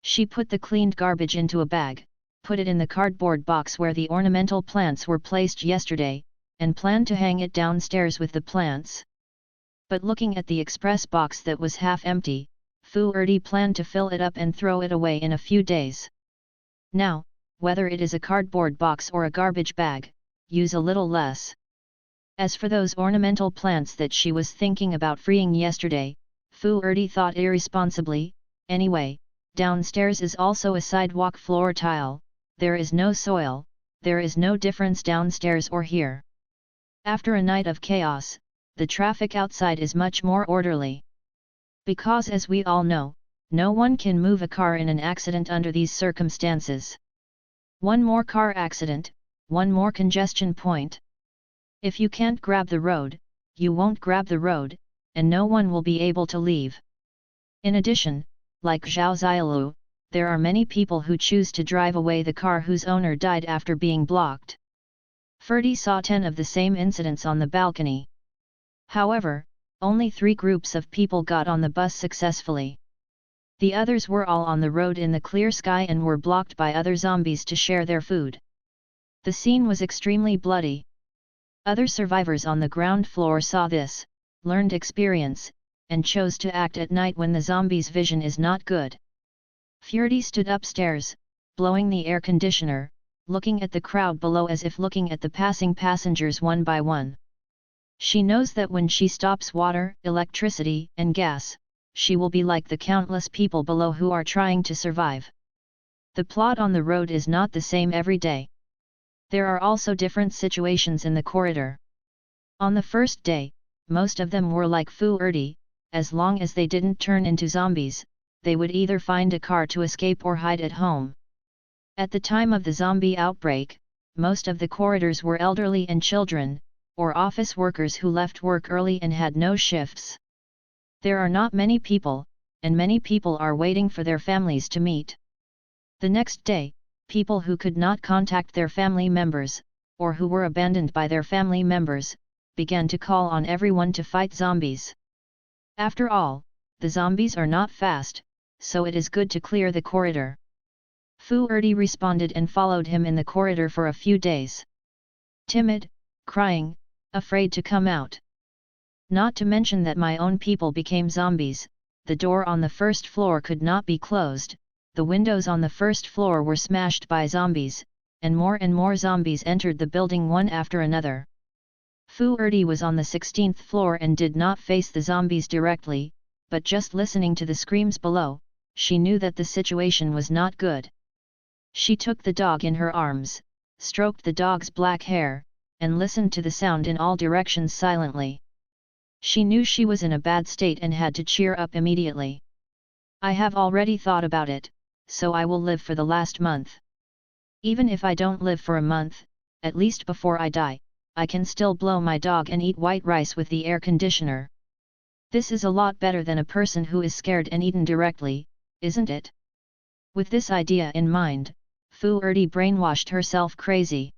She put the cleaned garbage into a bag, put it in the cardboard box where the ornamental plants were placed yesterday, and planned to hang it downstairs with the plants. But looking at the express box that was half empty, Fu Erdi planned to fill it up and throw it away in a few days. Now, whether it is a cardboard box or a garbage bag, use a little less. As for those ornamental plants that she was thinking about freeing yesterday, Fu Erdi thought irresponsibly, anyway, downstairs is also a sidewalk floor tile, there is no soil, there is no difference downstairs or here. After a night of chaos, the traffic outside is much more orderly. Because as we all know, no one can move a car in an accident under these circumstances. One more car accident, one more congestion point. If you can't grab the road, you won't grab the road, and no one will be able to leave. In addition, like Zhao Xiaolu, there are many people who choose to drive away the car whose owner died after being blocked. Ferdy saw 10 of the same incidents on the balcony. However, only 3 groups of people got on the bus successfully. The others were all on the road in the clear sky and were blocked by other zombies to share their food. The scene was extremely bloody. Other survivors on the ground floor saw this, learned experience, and chose to act at night when the zombies' vision is not good. Ferdy stood upstairs, blowing the air conditioner, looking at the crowd below as if looking at the passing passengers one by one. She knows that when she stops water, electricity, and gas, she will be like the countless people below who are trying to survive. The plot on the road is not the same every day. There are also different situations in the corridor. On the first day, most of them were like Fu Erdi, as long as they didn't turn into zombies, they would either find a car to escape or hide at home. At the time of the zombie outbreak, most of the corridors were elderly and children, or office workers who left work early and had no shifts. There are not many people, and many people are waiting for their families to meet. The next day, people who could not contact their family members, or who were abandoned by their family members, began to call on everyone to fight zombies. After all, the zombies are not fast, so it is good to clear the corridor. Fu Erdi responded and followed him in the corridor for a few days. Timid, crying, afraid to come out. Not to mention that my own people became zombies, the door on the first floor could not be closed, the windows on the first floor were smashed by zombies, and more zombies entered the building one after another. Fu Erdi was on the 16th floor and did not face the zombies directly, but just listening to the screams below, she knew that the situation was not good. She took the dog in her arms, stroked the dog's black hair, and listened to the sound in all directions silently. She knew she was in a bad state and had to cheer up immediately. I have already thought about it, so I will live for the last month. Even if I don't live for a month, at least before I die, I can still blow my dog and eat white rice with the air conditioner. This is a lot better than a person who is scared and eaten directly, isn't it? With this idea in mind, Fu Erdi brainwashed herself crazy.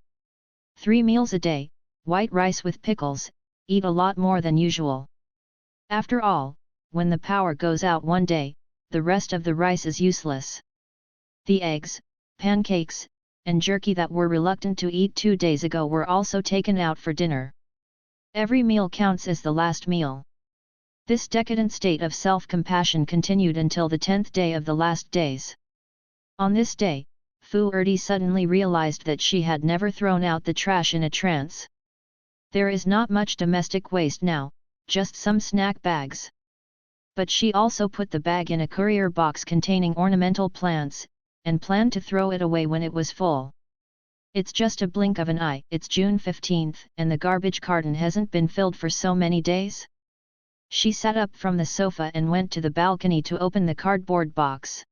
3 meals a day, white rice with pickles, eat a lot more than usual. After all, when the power goes out one day, the rest of the rice is useless. The eggs, pancakes, and jerky that were reluctant to eat 2 days ago were also taken out for dinner. Every meal counts as the last meal. This decadent state of self-compassion continued until the 10th day of the last days. On this day, Fu Erdi suddenly realized that she had never thrown out the trash in a trance. There is not much domestic waste now, just some snack bags. But she also put the bag in a courier box containing ornamental plants, and planned to throw it away when it was full. It's just a blink of an eye. It's June 15th and the garbage carton hasn't been filled for so many days. She sat up from the sofa and went to the balcony to open the cardboard box.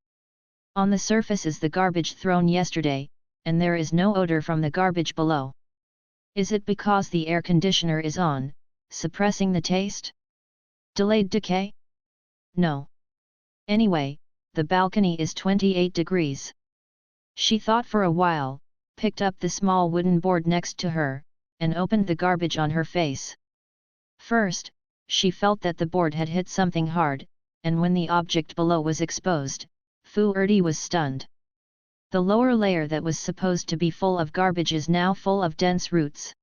On the surface is the garbage thrown yesterday, and there is no odor from the garbage below. Is it because the air conditioner is on, suppressing the taste? Delayed decay? No. Anyway, the balcony is 28 degrees. She thought for a while, picked up the small wooden board next to her, and opened the garbage on her face. First, she felt that the board had hit something hard, and when the object below was exposed, Fu Erdi was stunned. The lower layer that was supposed to be full of garbage is now full of dense roots.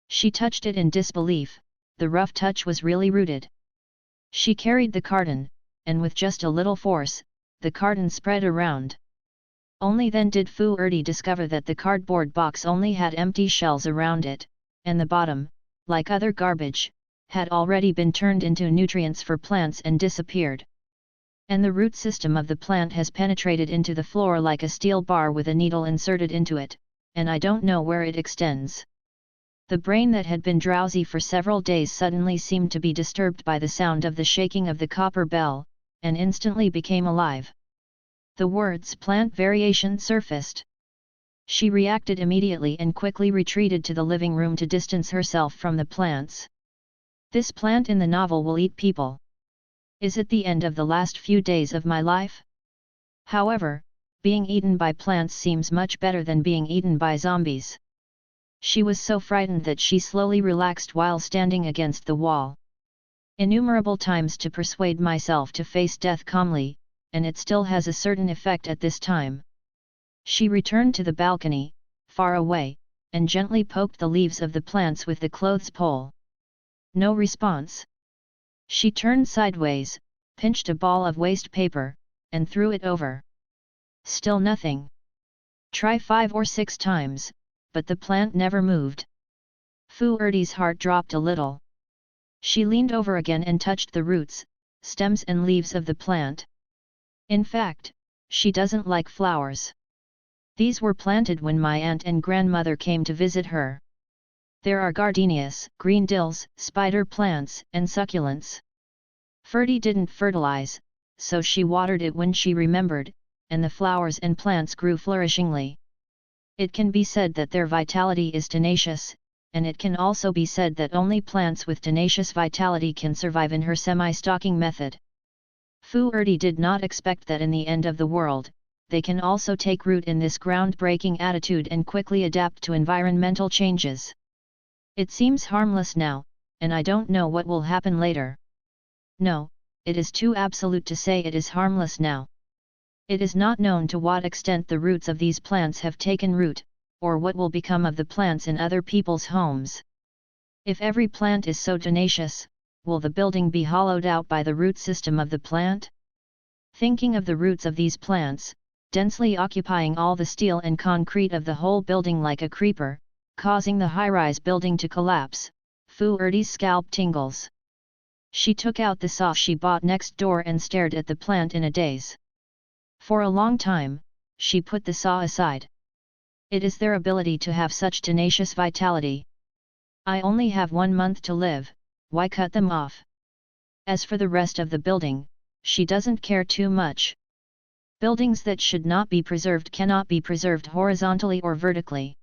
She touched it in disbelief. The rough touch was really rooted. She carried the carton, and with just a little force, the carton spread around. Only then did Fu Erdi discover that the cardboard box only had empty shells around it, and the bottom, like other garbage, had already been turned into nutrients for plants and disappeared. And the root system of the plant has penetrated into the floor like a steel bar with a needle inserted into it, and I don't know where it extends. The brain that had been drowsy for several days suddenly seemed to be disturbed by the sound of the shaking of the copper bell, and instantly became alive. The words plant variation surfaced. She reacted immediately and quickly retreated to the living room to distance herself from the plants. This plant in the novel will eat people. Is it the end of the last few days of my life? However, being eaten by plants seems much better than being eaten by zombies. She was so frightened that she slowly relaxed while standing against the wall. Innumerable times to persuade myself to face death calmly, and it still has a certain effect at this time. She returned to the balcony, far away, and gently poked the leaves of the plants with the clothes pole. No response. She turned sideways, pinched a ball of waste paper, and threw it over. Still nothing. Try 5 or 6 times, but the plant never moved. Fu Erdi's heart dropped a little. She leaned over again and touched the roots, stems and leaves of the plant. In fact, she doesn't like flowers. These were planted when my aunt and grandmother came to visit her. There are gardenias, green dills, spider plants, and succulents. Ferdy didn't fertilize, so she watered it when she remembered, and the flowers and plants grew flourishingly. It can be said that their vitality is tenacious, and it can also be said that only plants with tenacious vitality can survive in her semi-stalking method. Fu Erdi did not expect that in the end of the world, they can also take root in this groundbreaking attitude and quickly adapt to environmental changes. It seems harmless now, and I don't know what will happen later. No, it is too absolute to say it is harmless now. It is not known to what extent the roots of these plants have taken root, or what will become of the plants in other people's homes. If every plant is so tenacious, will the building be hollowed out by the root system of the plant? Thinking of the roots of these plants, densely occupying all the steel and concrete of the whole building like a creeper, causing the high-rise building to collapse, Fu Erdi's scalp tingles. She took out the saw she bought next door and stared at the plant in a daze. For a long time, she put the saw aside. It is their ability to have such tenacious vitality. I only have 1 month to live, why cut them off? As for the rest of the building, she doesn't care too much. Buildings that should not be preserved cannot be preserved horizontally or vertically.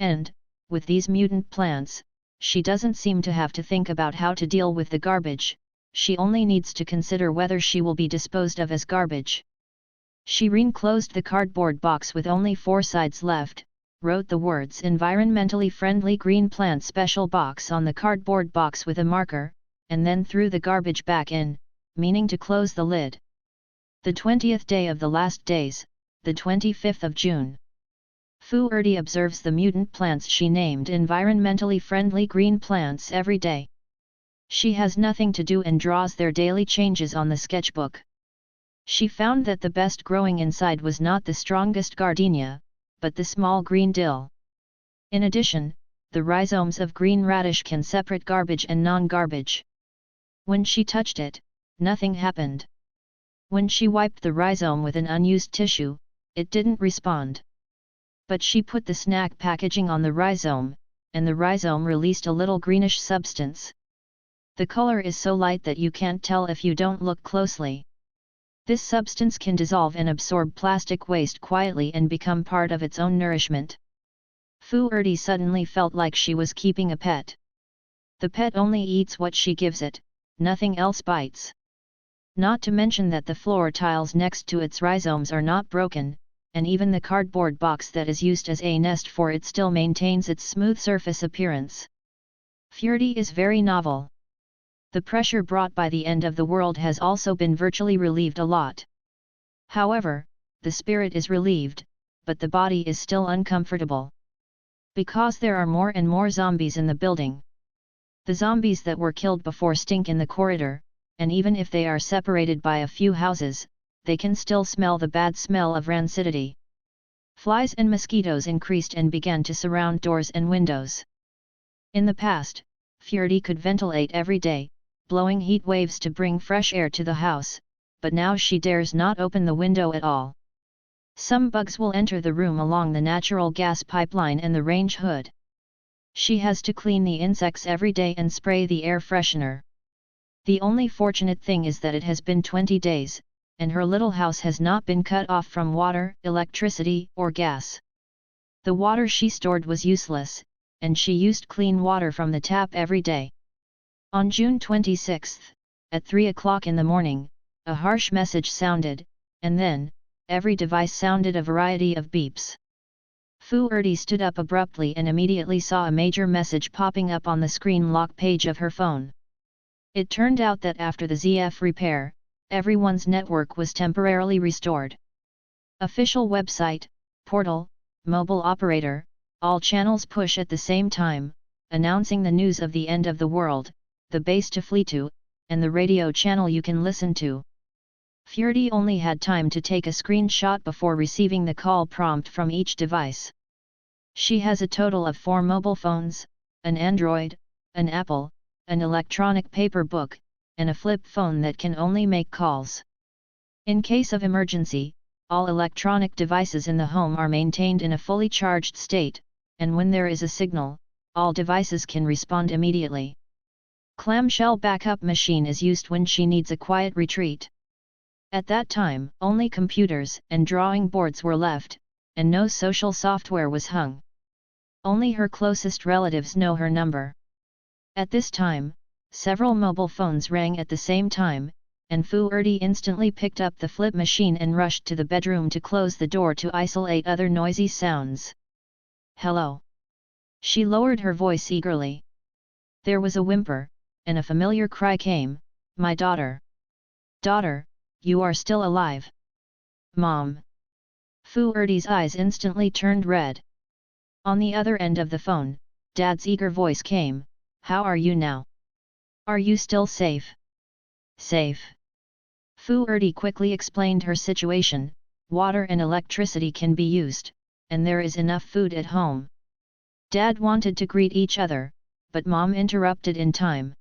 And, with these mutant plants, she doesn't seem to have to think about how to deal with the garbage, she only needs to consider whether she will be disposed of as garbage. She reclosed the cardboard box with only 4 sides left, wrote the words environmentally friendly green plant special box on the cardboard box with a marker, and then threw the garbage back in, meaning to close the lid. The 20th day of the last days, the 25th of June. Fu Erdi observes the mutant plants she named environmentally friendly green plants every day. She has nothing to do and draws their daily changes on the sketchbook. She found that the best growing inside was not the strongest gardenia, but the small green dill. In addition, the rhizomes of green radish can separate garbage and non-garbage. When she touched it, nothing happened. When she wiped the rhizome with an unused tissue, it didn't respond. But she put the snack packaging on the rhizome, and the rhizome released a little greenish substance. The color is so light that you can't tell if you don't look closely. This substance can dissolve and absorb plastic waste quietly and become part of its own nourishment. Fu Erdi suddenly felt like she was keeping a pet. The pet only eats what she gives it, nothing else bites. Not to mention that the floor tiles next to its rhizomes are not broken, and even the cardboard box that is used as a nest for it still maintains its smooth surface appearance. Furdy is very novel. The pressure brought by the end of the world has also been virtually relieved a lot. However, the spirit is relieved, but the body is still uncomfortable. Because there are more and more zombies in the building. The zombies that were killed before stink in the corridor, and even if they are separated by a few houses, they can still smell the bad smell of rancidity. Flies and mosquitoes increased and began to surround doors and windows. In the past, Furdy could ventilate every day, blowing heat waves to bring fresh air to the house, but now she dares not open the window at all. Some bugs will enter the room along the natural gas pipeline and the range hood. She has to clean the insects every day and spray the air freshener. The only fortunate thing is that it has been 20 days, and her little house has not been cut off from water, electricity, or gas. The water she stored was useless, and she used clean water from the tap every day. On June 26, at 3 o'clock in the morning, a harsh message sounded, and then, every device sounded a variety of beeps. Fu Erdi stood up abruptly and immediately saw a major message popping up on the screen lock page of her phone. It turned out that after the ZF repair, everyone's network was temporarily restored. Official website, portal, mobile operator, all channels push at the same time, announcing the news of the end of the world, the base to flee to, and the radio channel you can listen to. Furdy only had time to take a screenshot before receiving the call prompt from each device. She has a total of 4 mobile phones, an Android, an Apple, an electronic paper book, and a flip phone that can only make calls. In case of emergency, all electronic devices in the home are maintained in a fully charged state, and when there is a signal, all devices can respond immediately. Clamshell backup machine is used when she needs a quiet retreat. At that time, only computers and drawing boards were left, and no social software was hung. Only her closest relatives know her number. At this time, several mobile phones rang at the same time, and Fu Erdi instantly picked up the flip machine and rushed to the bedroom to close the door to isolate other noisy sounds. "Hello." She lowered her voice eagerly. There was a whimper, and a familiar cry came, "My daughter. Daughter, you are still alive." "Mom." Fu Erdi's eyes instantly turned red. On the other end of the phone, Dad's eager voice came, "How are you now? Are you still safe?" "Safe." Fu Erdi quickly explained her situation. Water and electricity can be used, and there is enough food at home. Dad wanted to greet each other, but Mom interrupted in time.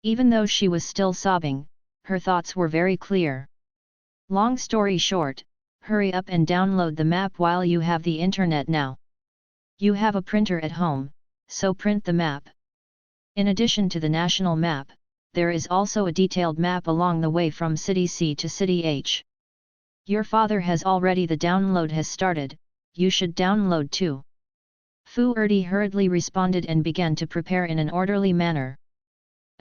Even though she was still sobbing, her thoughts were very clear. Long story short, hurry up and download the map while you have the internet now. You have a printer at home, so print the map. In addition to the national map, there is also a detailed map along the way from City C to City H. Your father has already. The download has started, you should download too. Fu Erdi hurriedly responded and began to prepare in an orderly manner.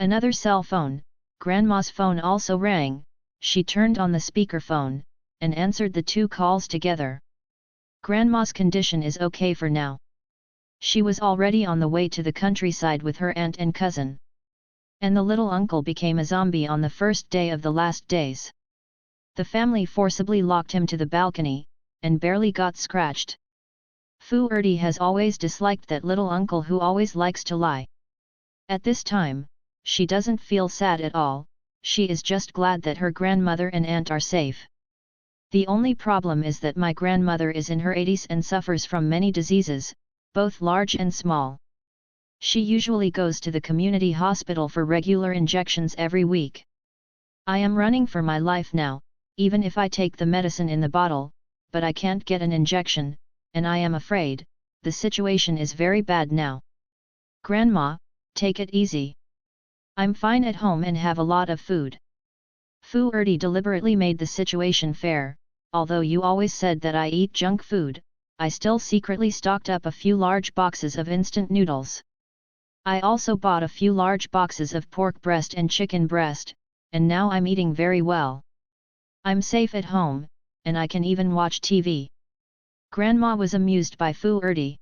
Another cell phone, Grandma's phone, also rang. She turned on the speakerphone, and answered the 2 calls together. Grandma's condition is okay for now. She was already on the way to the countryside with her aunt and cousin. And the little uncle became a zombie on the first day of the last days. The family forcibly locked him to the balcony, and barely got scratched. Fu Erdi has always disliked that little uncle who always likes to lie. At this time, she doesn't feel sad at all, she is just glad that her grandmother and aunt are safe. The only problem is that my grandmother is in her 80s and suffers from many diseases, both large and small. She usually goes to the community hospital for regular injections every week. I am running for my life now, even if I take the medicine in the bottle, but I can't get an injection, and I am afraid, the situation is very bad now. Grandma, take it easy. I'm fine at home and have a lot of food. Fu Erdi deliberately made the situation fair. Although you always said that I eat junk food, I still secretly stocked up a few large boxes of instant noodles. I also bought a few large boxes of pork breast and chicken breast, and now I'm eating very well. I'm safe at home, and I can even watch TV. Grandma was amused by Fu Erdi.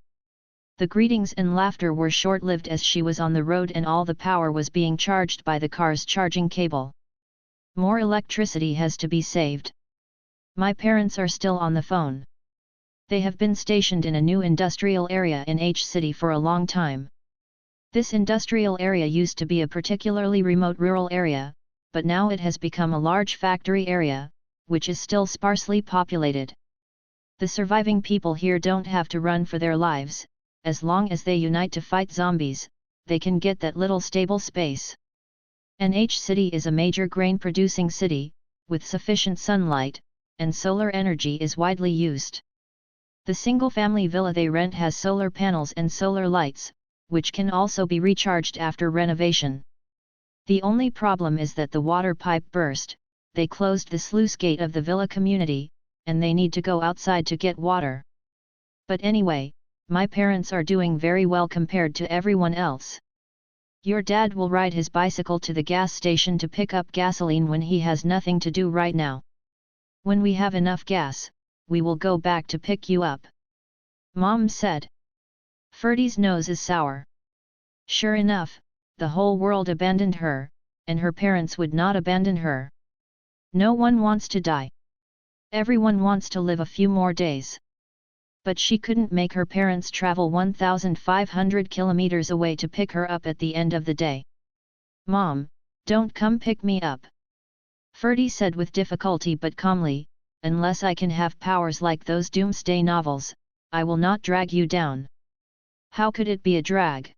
The greetings and laughter were short-lived as she was on the road and all the power was being charged by the car's charging cable. More electricity has to be saved. My parents are still on the phone. They have been stationed in a new industrial area in H City for a long time. This industrial area used to be a particularly remote rural area, but now it has become a large factory area, which is still sparsely populated. The surviving people here don't have to run for their lives, as long as they unite to fight zombies, they can get that little stable space. H City is a major grain-producing city, with sufficient sunlight, and solar energy is widely used. The single-family villa they rent has solar panels and solar lights, which can also be recharged after renovation. The only problem is that the water pipe burst. They closed the sluice gate of the villa community, and they need to go outside to get water. But anyway, my parents are doing very well compared to everyone else. Your dad will ride his bicycle to the gas station to pick up gasoline when he has nothing to do right now. When we have enough gas, we will go back to pick you up. Mom said. Ferdy's nose is sour. Sure enough, the whole world abandoned her, and her parents would not abandon her. No one wants to die. Everyone wants to live a few more days. But she couldn't make her parents travel 1,500 kilometers away to pick her up at the end of the day. Mom, don't come pick me up. Ferdy said with difficulty but calmly, unless I can have powers like those doomsday novels, I will not drag you down. How could it be a drag?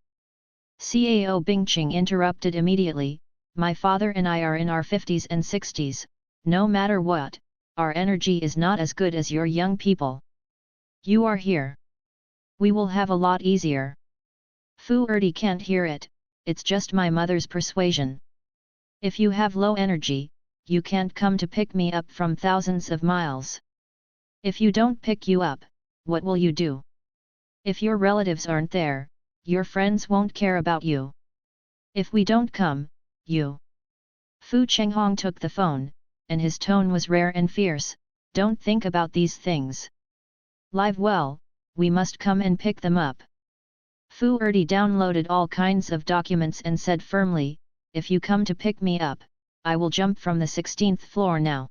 Cao Bingqing interrupted immediately, my father and I are in our 50s and 60s, no matter what, our energy is not as good as your young people. You are here. We will have a lot easier. Fu Erdi can't hear it, it's just my mother's persuasion. If you have low energy, you can't come to pick me up from thousands of miles. If you don't pick you up, what will you do? If your relatives aren't there, your friends won't care about you. If we don't come, you. Fu Chenghong took the phone, and his tone was rare and fierce, don't think about these things. Live well, we must come and pick them up. Fu Erdi downloaded all kinds of documents and said firmly, if you come to pick me up, I will jump from the 16th floor now.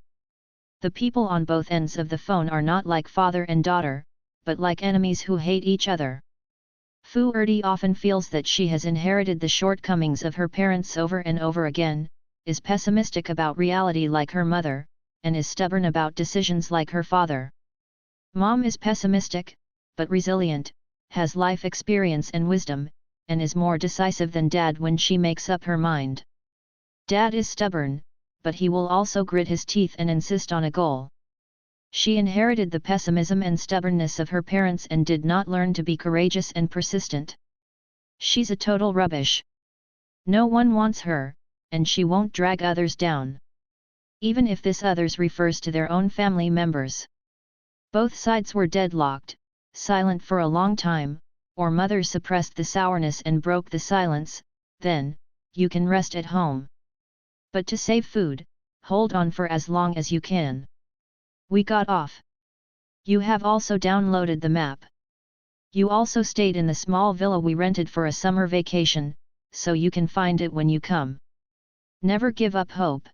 The people on both ends of the phone are not like father and daughter, but like enemies who hate each other. Fu Erdi often feels that she has inherited the shortcomings of her parents over and over again, is pessimistic about reality like her mother, and is stubborn about decisions like her father. Mom is pessimistic, but resilient, has life experience and wisdom, and is more decisive than Dad when she makes up her mind. Dad is stubborn, but he will also grit his teeth and insist on a goal. She inherited the pessimism and stubbornness of her parents and did not learn to be courageous and persistent. She's a total rubbish. No one wants her, and she won't drag others down. Even if this others refers to their own family members. Both sides were deadlocked, silent for a long time, or mother suppressed the sourness and broke the silence, then, you can rest at home. But to save food, hold on for as long as you can. We got off. You have also downloaded the map. You also stayed in the small villa we rented for a summer vacation, so you can find it when you come. Never give up hope.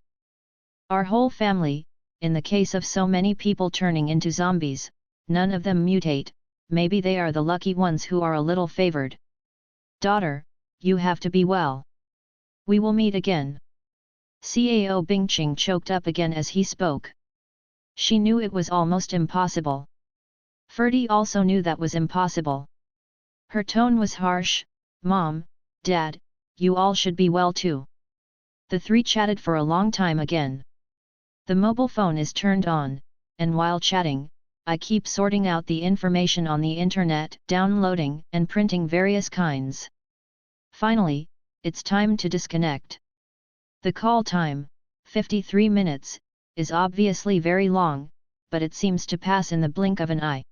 Our whole family, in the case of so many people turning into zombies, none of them mutate, maybe they are the lucky ones who are a little favored. Daughter, you have to be well. We will meet again. Cao Bingqing choked up again as he spoke. She knew it was almost impossible. Ferdy also knew that was impossible. Her tone was harsh, Mom, Dad, you all should be well too. The three chatted for a long time again. The mobile phone is turned on, and while chatting, I keep sorting out the information on the internet, downloading and printing various kinds. Finally, it's time to disconnect. The call time, 53 minutes, is obviously very long, but it seems to pass in the blink of an eye.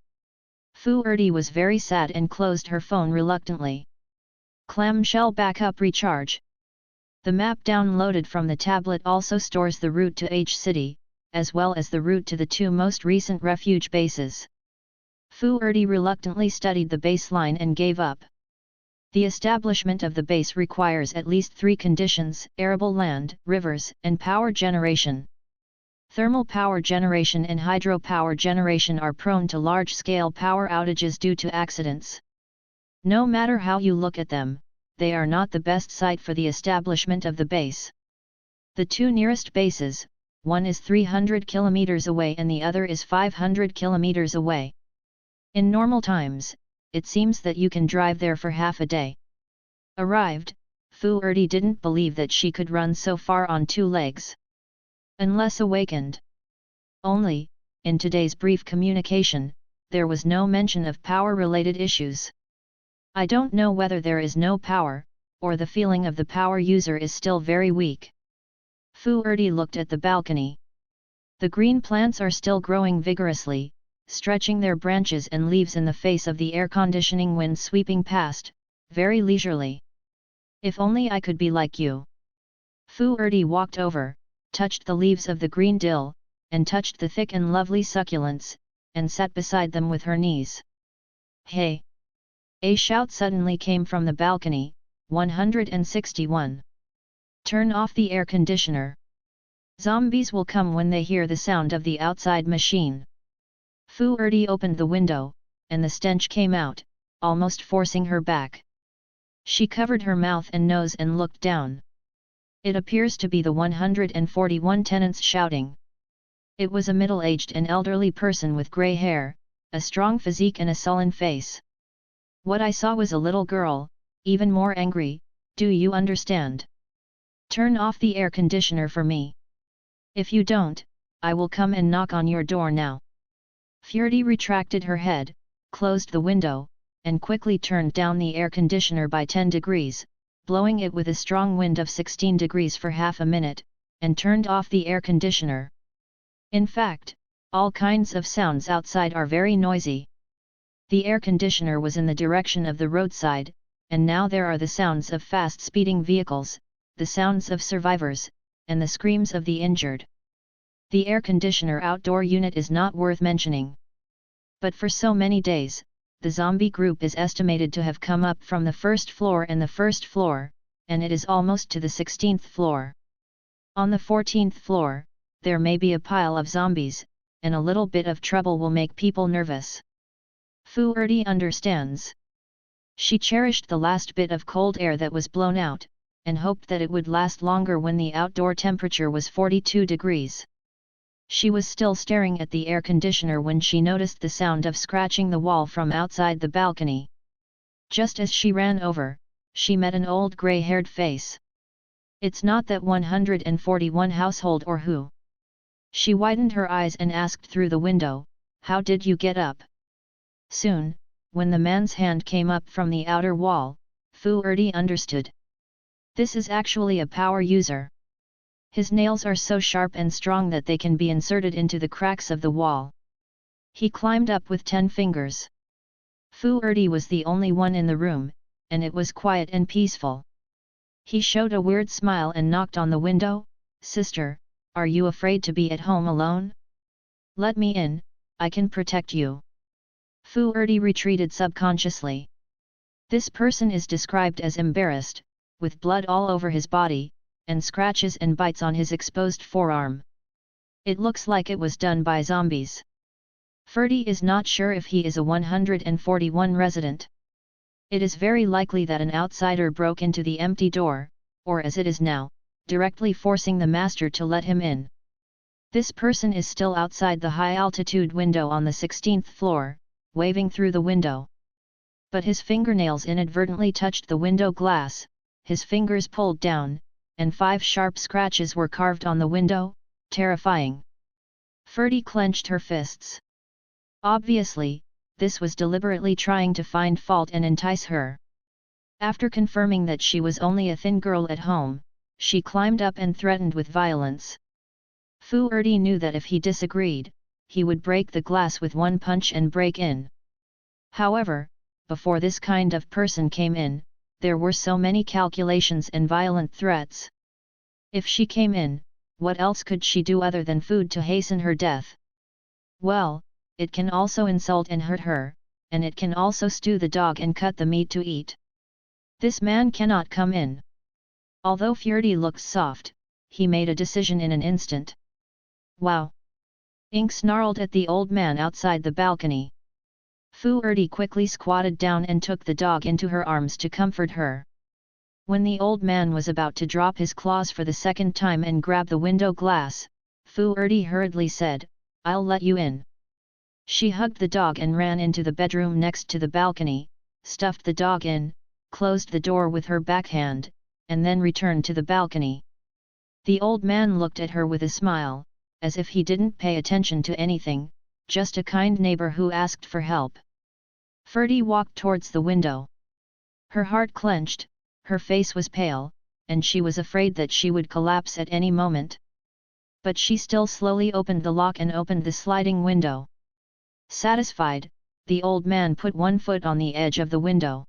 Fu Erdi was very sad and closed her phone reluctantly. Clamshell backup recharge. The map downloaded from the tablet also stores the route to H City, as well as the route to the two most recent refuge bases. Fu Erdi reluctantly studied the baseline and gave up. The establishment of the base requires at least 3 conditions: arable land, rivers, and power generation. Thermal power generation and hydropower generation are prone to large-scale power outages due to accidents. No matter how you look at them, they are not the best site for the establishment of the base. The two nearest bases, one is 300 kilometers away and the other is 500 kilometers away. In normal times, it seems that you can drive there for half a day. Arrived, Fu Erdi didn't believe that she could run so far on 2 legs. Unless awakened. Only, in today's brief communication, there was no mention of power-related issues. I don't know whether there is no power, or the feeling of the power user is still very weak. Fu Erdi looked at the balcony. The green plants are still growing vigorously, stretching their branches and leaves in the face of the air-conditioning wind sweeping past, very leisurely. If only I could be like you. Fu Erdi walked over, touched the leaves of the green dill, and touched the thick and lovely succulents, and sat beside them with her knees. Hey! A shout suddenly came from the balcony. 161. Turn off the air conditioner. Zombies will come when they hear the sound of the outside machine. Fu Erdi opened the window, and the stench came out, almost forcing her back. She covered her mouth and nose and looked down. It appears to be the 141 tenants shouting. It was a middle-aged and elderly person with grey hair, a strong physique and a sullen face. What I saw was a little girl, even more angry. Do you understand? Turn off the air conditioner for me. If you don't, I will come and knock on your door now. Furdy retracted her head, closed the window, and quickly turned down the air conditioner by 10 degrees, blowing it with a strong wind of 16 degrees for half a minute, and turned off the air conditioner. In fact, all kinds of sounds outside are very noisy. The air conditioner was in the direction of the roadside, and now there are the sounds of fast-speeding vehicles, the sounds of survivors, and the screams of the injured. The air conditioner outdoor unit is not worth mentioning. But for so many days, the zombie group is estimated to have come up from the first floor and the first floor, and it is almost to the 16th floor. On the 14th floor, there may be a pile of zombies, and a little bit of trouble will make people nervous. Fu Erdi understands. She cherished the last bit of cold air that was blown out, and hoped that it would last longer when the outdoor temperature was 42 degrees. She was still staring at the air conditioner when she noticed the sound of scratching the wall from outside the balcony. Just as she ran over, she met an old grey-haired face. It's not that 141 household or who? She widened her eyes and asked through the window, how did you get up? Soon, when the man's hand came up from the outer wall, Fu Erdi understood. This is actually a power user. His nails are so sharp and strong that they can be inserted into the cracks of the wall. He climbed up with 10 fingers. Fu Erdi was the only one in the room, and it was quiet and peaceful. He showed a weird smile and knocked on the window. Sister, are you afraid to be at home alone? Let me in, I can protect you. Fu Erdi retreated subconsciously. This person is described as embarrassed, with blood all over his body, and scratches and bites on his exposed forearm. It looks like it was done by zombies. Ferdy is not sure if he is a 141 resident. It is very likely that an outsider broke into the empty door, or as it is now, directly forcing the master to let him in. This person is still outside the high-altitude window on the 16th floor, waving through the window. But his fingernails inadvertently touched the window glass, his fingers pulled down, and 5 sharp scratches were carved on the window, terrifying. Ferdy clenched her fists. Obviously, this was deliberately trying to find fault and entice her. After confirming that she was only a thin girl at home, she climbed up and threatened with violence. Fu Erdi knew that if he disagreed, he would break the glass with one punch and break in. However, before this kind of person came in, there were so many calculations and violent threats. If she came in, what else could she do other than food to hasten her death? Well, it can also insult and hurt her, and it can also stew the dog and cut the meat to eat. This man cannot come in. Although Ferdy looked soft, he made a decision in an instant. Wow! Ink snarled at the old man outside the balcony. Fu Erdi quickly squatted down and took the dog into her arms to comfort her. When the old man was about to drop his claws for the second time and grab the window glass, Fu Erdi hurriedly said, "I'll let you in." She hugged the dog and ran into the bedroom next to the balcony, stuffed the dog in, closed the door with her backhand, and then returned to the balcony. The old man looked at her with a smile, as if he didn't pay attention to anything, just a kind neighbor who asked for help. Ferdy walked towards the window. Her heart clenched, her face was pale, and she was afraid that she would collapse at any moment. But she still slowly opened the lock and opened the sliding window. Satisfied, the old man put one foot on the edge of the window.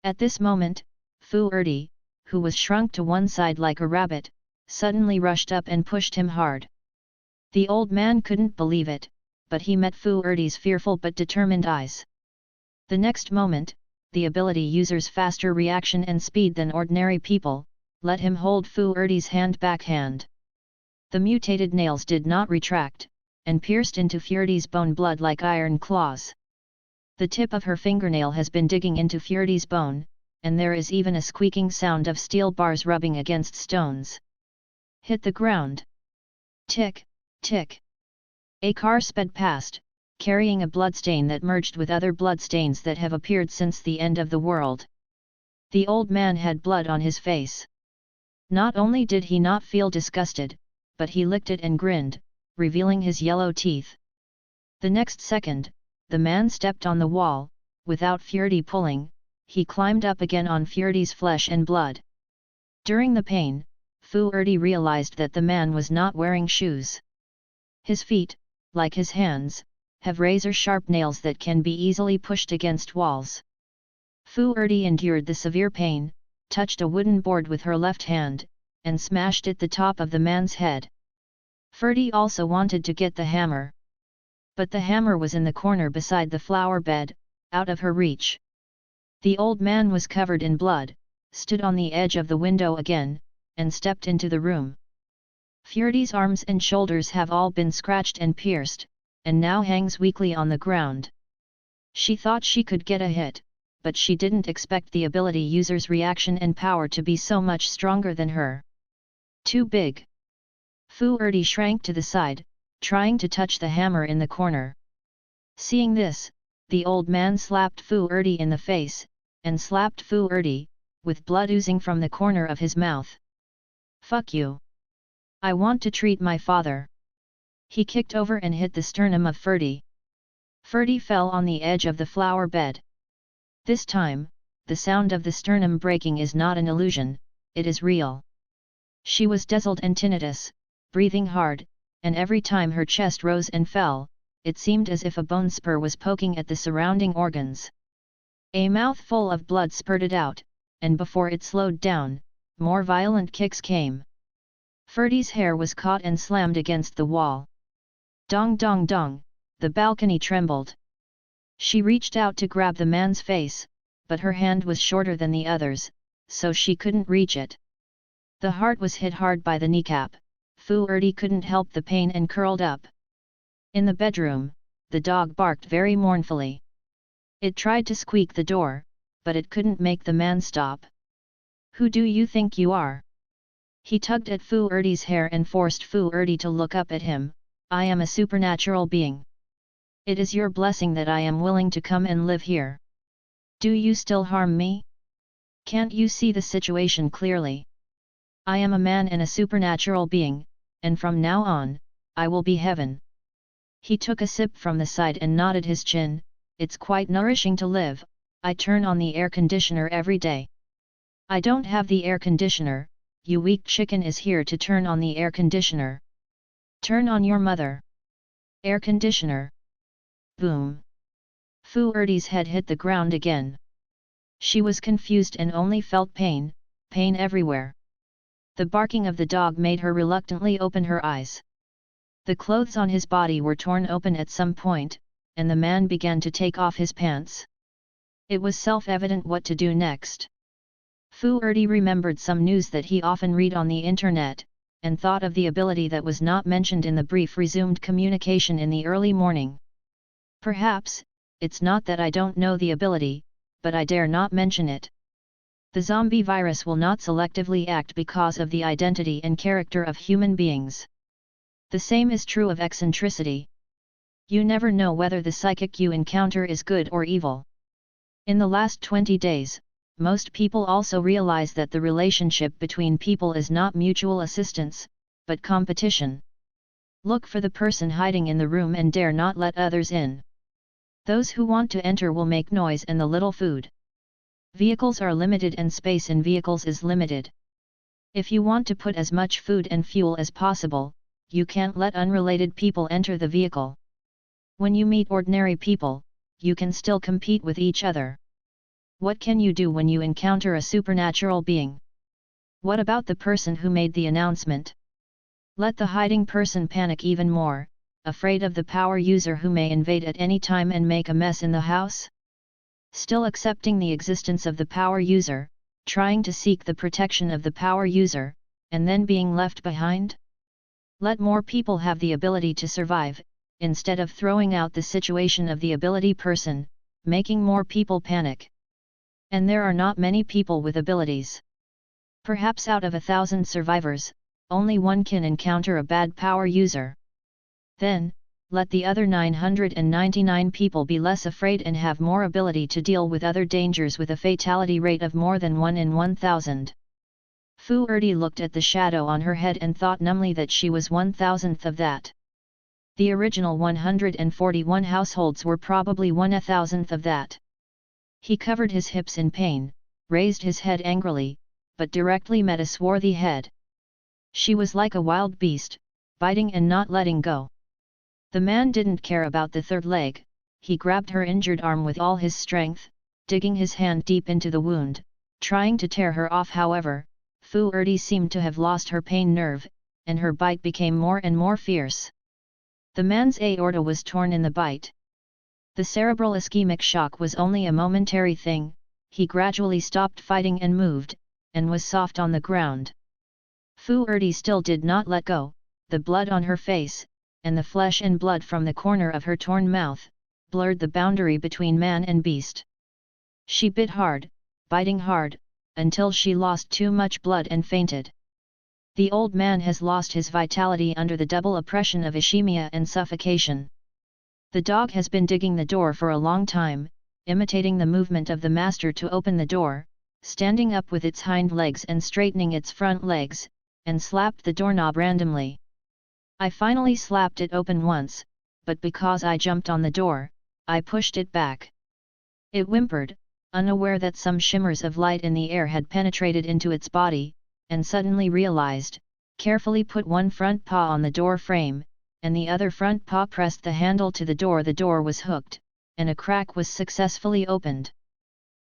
At this moment, Fu Erdi, who was shrunk to one side like a rabbit, suddenly rushed up and pushed him hard. The old man couldn't believe it, but he met Fu Erdi's fearful but determined eyes. The next moment, the ability user's faster reaction and speed than ordinary people, let him hold Fu Erdi's hand backhand. The mutated nails did not retract, and pierced into Ferdy's bone blood like iron claws. The tip of her fingernail has been digging into Ferdy's bone, and there is even a squeaking sound of steel bars rubbing against stones. Hit the ground. Tick, tick. A car sped past, carrying a bloodstain that merged with other bloodstains that have appeared since the end of the world. The old man had blood on his face. Not only did he not feel disgusted, but he licked it and grinned, revealing his yellow teeth. The next second, the man stepped on the wall, without Ferdy pulling, he climbed up again on Ferdy's flesh and blood. During the pain, Fu Erdi realized that the man was not wearing shoes. His feet, like his hands, have razor-sharp nails that can be easily pushed against walls. Fu Erdi endured the severe pain, touched a wooden board with her left hand, and smashed it the top of the man's head. Ferdy also wanted to get the hammer. But the hammer was in the corner beside the flower bed, out of her reach. The old man was covered in blood, stood on the edge of the window again, and stepped into the room. Ferdy's arms and shoulders have all been scratched and pierced, and now hangs weakly on the ground. She thought she could get a hit, but she didn't expect the ability user's reaction and power to be so much stronger than her. Too big. Fu Erdi shrank to the side, trying to touch the hammer in the corner. Seeing this, the old man slapped Fu Erdi in the face, and slapped Fu Erdi, with blood oozing from the corner of his mouth. "Fuck you! I want to treat my father." He kicked over and hit the sternum of Ferdy. Ferdy fell on the edge of the flower bed. This time, the sound of the sternum breaking is not an illusion, it is real. She was dazzled and tinnitus, breathing hard, and every time her chest rose and fell, it seemed as if a bone spur was poking at the surrounding organs. A mouthful of blood spurted out, and before it slowed down, more violent kicks came. Ferdy's hair was caught and slammed against the wall. Dong dong dong, the balcony trembled. She reached out to grab the man's face, but her hand was shorter than the others, so she couldn't reach it. The heart was hit hard by the kneecap. Fu Erdi couldn't help the pain and curled up. In the bedroom, the dog barked very mournfully. It tried to squeak the door, but it couldn't make the man stop. "Who do you think you are?" He tugged at Fu Erdi's hair and forced Fu Erdi to look up at him. "I am a supernatural being. It is your blessing that I am willing to come and live here. Do you still harm me? Can't you see the situation clearly?" I am a man and a supernatural being, and from now on, I will be heaven. He took a sip from the side and nodded his chin. It's quite nourishing to live. I turn on the air conditioner every day. I don't have the air conditioner. You weak chicken is here to turn on the air conditioner. Turn on your mother. Air conditioner. Boom. Fu Erdi's head hit the ground again. She was confused and only felt pain everywhere. The barking of the dog made her reluctantly open her eyes. The clothes on his body were torn open at some point, and the man began to take off his pants. It was self-evident what to do next. Fu Erdi remembered some news that he often read on the internet, and thought of the ability that was not mentioned in the brief resumed communication in the early morning. Perhaps, it's not that I don't know the ability, but I dare not mention it. The zombie virus will not selectively act because of the identity and character of human beings. The same is true of eccentricity. You never know whether the psychic you encounter is good or evil. In the last 20 days, most people also realize that the relationship between people is not mutual assistance, but competition. Look for the person hiding in the room and dare not let others in. Those who want to enter will make noise and the little food. Vehicles are limited and space in vehicles is limited. If you want to put as much food and fuel as possible, you can't let unrelated people enter the vehicle. When you meet ordinary people, you can still compete with each other. What can you do when you encounter a supernatural being? What about the person who made the announcement? Let the hiding person panic even more, afraid of the power user who may invade at any time and make a mess in the house? Still accepting the existence of the power user, trying to seek the protection of the power user, and then being left behind? Let more people have the ability to survive, instead of throwing out the situation of the ability person, making more people panic. And there are not many people with abilities. Perhaps out of 1,000 survivors, only one can encounter a bad power user. Then, let the other 999 people be less afraid and have more ability to deal with other dangers with a fatality rate of more than 1 in 1,000. Fu Erdi looked at the shadow on her head and thought numbly that she was 1,000th of that. The original 141 households were probably 1,000th of that. He covered his hips in pain, raised his head angrily, but directly met a swarthy head. She was like a wild beast, biting and not letting go. The man didn't care about the third leg. He grabbed her injured arm with all his strength, digging his hand deep into the wound, trying to tear her off. However, Fu Erdi seemed to have lost her pain nerve, and her bite became more and more fierce. The man's aorta was torn in the bite. The cerebral ischemic shock was only a momentary thing. He gradually stopped fighting and moved, and was soft on the ground. Fu Erdi still did not let go. The blood on her face, and the flesh and blood from the corner of her torn mouth, blurred the boundary between man and beast. She bit hard, biting hard, until she lost too much blood and fainted. The old man has lost his vitality under the double oppression of ischemia and suffocation. The dog has been digging the door for a long time, imitating the movement of the master to open the door, standing up with its hind legs and straightening its front legs, and slapped the doorknob randomly. I finally slapped it open once, but because I jumped on the door, I pushed it back. It whimpered, unaware that some shimmers of light in the air had penetrated into its body, and suddenly realized, carefully put one front paw on the door frame, and the other front paw pressed the handle to the door. The door was hooked, and a crack was successfully opened.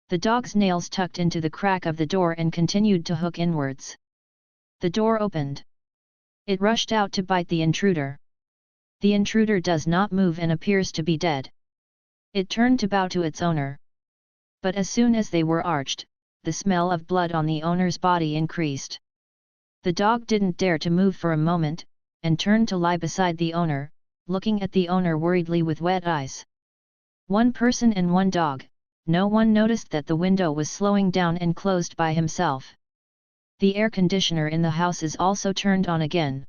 The dog's nails tucked into the crack of the door and continued to hook inwards. The door opened. It rushed out to bite the intruder. The intruder does not move and appears to be dead. It turned to bow to its owner. But as soon as they were arched, the smell of blood on the owner's body increased. The dog didn't dare to move for a moment, and turned to lie beside the owner, looking at the owner worriedly with wet eyes. One person and one dog. No one noticed that the window was slowing down and closed by himself. The air conditioner in the house is also turned on again.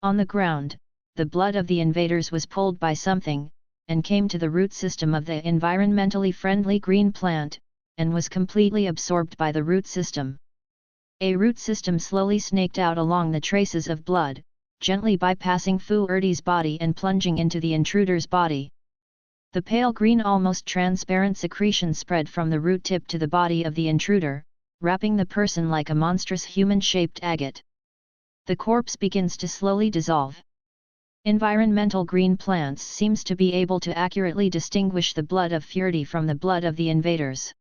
On the ground, the blood of the invaders was pulled by something, and came to the root system of the environmentally friendly green plant, and was completely absorbed by the root system. A root system slowly snaked out along the traces of blood, gently bypassing Fu Erdi's body and plunging into the intruder's body. The pale green almost transparent secretion spread from the root tip to the body of the intruder, wrapping the person like a monstrous human-shaped agate. The corpse begins to slowly dissolve. Environmental green plants seems to be able to accurately distinguish the blood of Furedy from the blood of the invaders.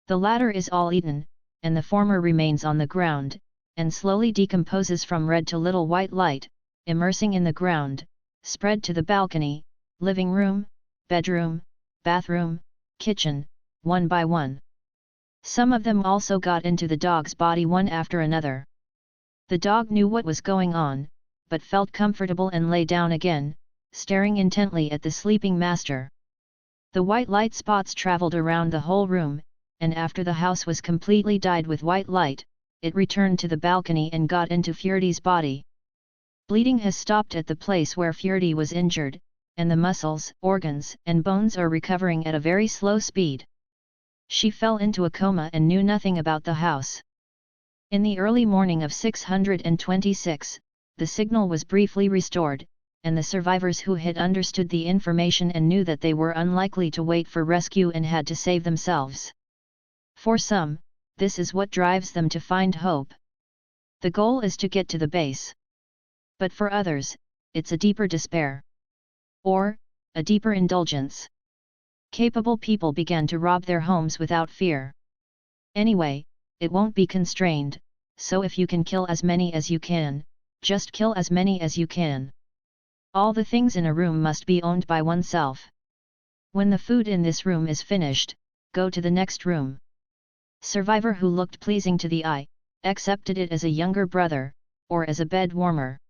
The latter is all eaten, and the former remains on the ground, and slowly decomposes from red to little white light, immersing in the ground, spread to the balcony, living room, bedroom, bathroom, kitchen, one by one. Some of them also got into the dog's body one after another. The dog knew what was going on, but felt comfortable and lay down again, staring intently at the sleeping master. The white light spots traveled around the whole room, and after the house was completely dyed with white light, it returned to the balcony and got into Furedy's body. Bleeding has stopped at the place where Furedy was injured, and the muscles, organs, and bones are recovering at a very slow speed. She fell into a coma and knew nothing about the house. In the early morning of 626, the signal was briefly restored, and the survivors who had understood the information and knew that they were unlikely to wait for rescue and had to save themselves. For some, this is what drives them to find hope. The goal is to get to the base. But for others, it's a deeper despair. Or, a deeper indulgence. Capable people began to rob their homes without fear. Anyway, it won't be constrained, so if you can kill as many as you can, just kill as many as you can. All the things in a room must be owned by oneself. When the food in this room is finished, go to the next room. Survivor who looked pleasing to the eye, accepted it as a younger brother, or as a bed warmer.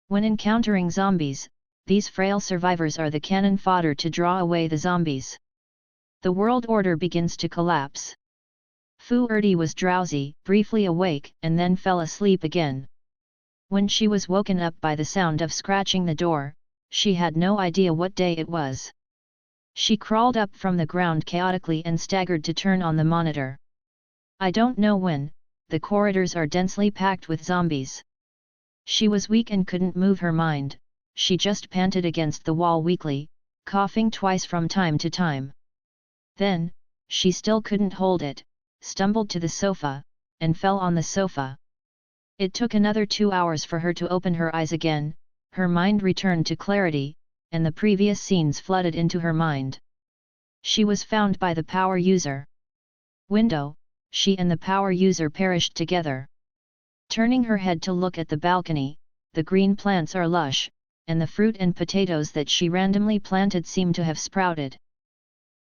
When encountering zombies, these frail survivors are the cannon fodder to draw away the zombies. The world order begins to collapse. Fu Erdi was drowsy, briefly awake, and then fell asleep again. When she was woken up by the sound of scratching the door, she had no idea what day it was. She crawled up from the ground chaotically and staggered to turn on the monitor. I don't know when, the corridors are densely packed with zombies. She was weak and couldn't move her mind, she just panted against the wall weakly, coughing twice from time to time. Then, she still couldn't hold it, stumbled to the sofa, and fell on the sofa. It took another 2 hours for her to open her eyes again, her mind returned to clarity, and the previous scenes flooded into her mind. She was found by the power user. Window, she and the power user perished together. Turning her head to look at the balcony, the green plants are lush, and the fruit and potatoes that she randomly planted seem to have sprouted.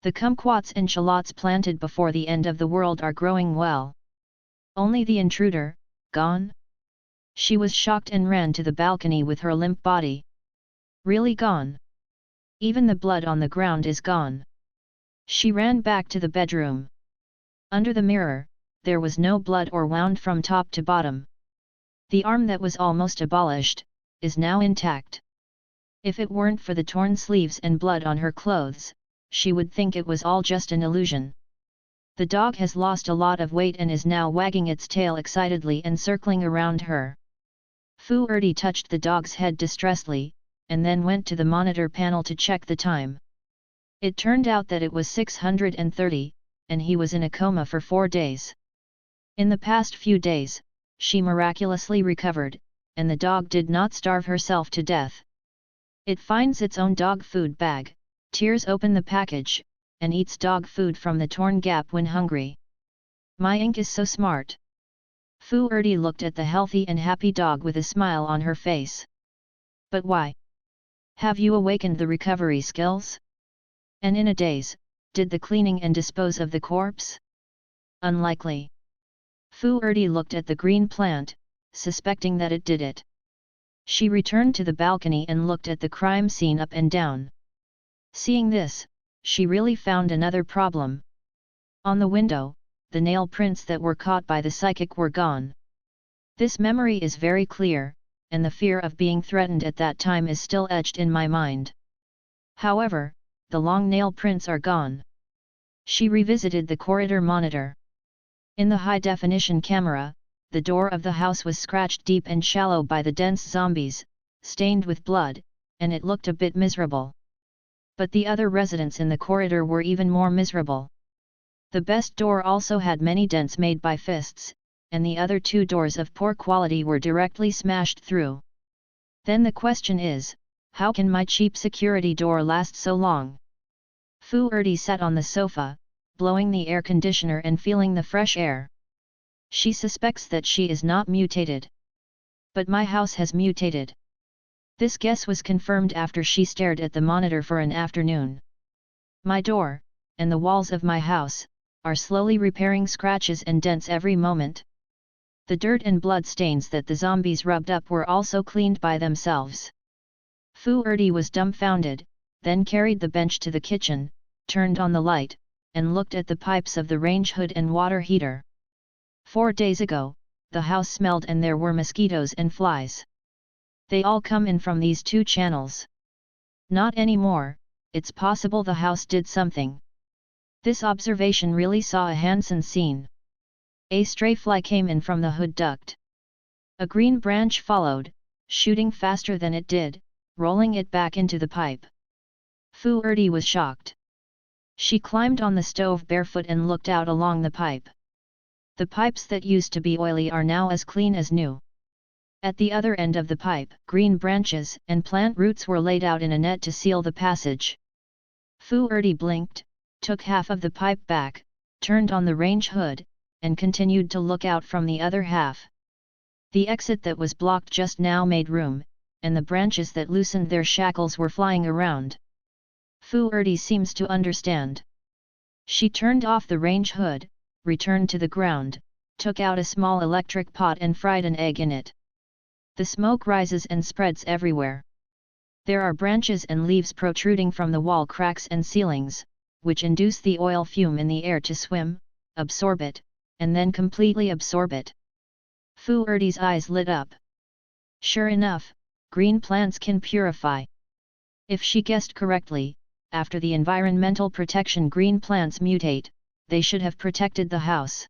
The kumquats and shallots planted before the end of the world are growing well. Only the intruder, gone? She was shocked and ran to the balcony with her limp body. Really gone? Even the blood on the ground is gone. She ran back to the bedroom. Under the mirror, there was no blood or wound from top to bottom. The arm that was almost abolished, is now intact. If it weren't for the torn sleeves and blood on her clothes, she would think it was all just an illusion. The dog has lost a lot of weight and is now wagging its tail excitedly and circling around her. Fu Erdi touched the dog's head distressedly, and then went to the monitor panel to check the time. It turned out that it was 630, and he was in a coma for 4 days. In the past few days, she miraculously recovered, and the dog did not starve herself to death. It finds its own dog food bag, tears open the package, and eats dog food from the torn gap when hungry. My ink is so smart. Fu Erdi looked at the healthy and happy dog with a smile on her face. But why? Have you awakened the recovery skills? And in a daze, did the cleaning and dispose of the corpse? Unlikely. Fu Erdi looked at the green plant, suspecting that it did it. She returned to the balcony and looked at the crime scene up and down. Seeing this, she really found another problem. On the window, the nail prints that were caught by the psychic were gone. This memory is very clear, and the fear of being threatened at that time is still etched in my mind. However, the long nail prints are gone. She revisited the corridor monitor. In the high-definition camera, the door of the house was scratched deep and shallow by the dense zombies, stained with blood, and it looked a bit miserable. But the other residents in the corridor were even more miserable. The best door also had many dents made by fists, and the other two doors of poor quality were directly smashed through. Then the question is, how can my cheap security door last so long? Fu Erdi sat on the sofa, blowing the air conditioner and feeling the fresh air. She suspects that she is not mutated. But my house has mutated. This guess was confirmed after she stared at the monitor for an afternoon. My door, and the walls of my house, are slowly repairing scratches and dents every moment. The dirt and blood stains that the zombies rubbed up were also cleaned by themselves. Fu Erdi was dumbfounded, then carried the bench to the kitchen, turned on the light, and looked at the pipes of the range hood and water heater. 4 days ago, the house smelled and there were mosquitoes and flies. They all come in from these two channels. Not anymore. It's possible the house did something. This observation really saw a Hansen scene. A stray fly came in from the hood duct. A green branch followed, shooting faster than it did, rolling it back into the pipe. Fu Erdi was shocked. She climbed on the stove barefoot and looked out along the pipe. The pipes that used to be oily are now as clean as new. At the other end of the pipe, green branches and plant roots were laid out in a net to seal the passage. Fu Erdi blinked, took half of the pipe back, turned on the range hood, and continued to look out from the other half. The exit that was blocked just now made room, and the branches that loosened their shackles were flying around. Fu Erdi seems to understand. She turned off the range hood, returned to the ground, took out a small electric pot and fried an egg in it. The smoke rises and spreads everywhere. There are branches and leaves protruding from the wall cracks and ceilings, which induce the oil fume in the air to swim, absorb it, and then completely absorb it. Fu Erdi's eyes lit up. Sure enough, green plants can purify. If she guessed correctly, after the environmental protection green plants mutate, they should have protected the house.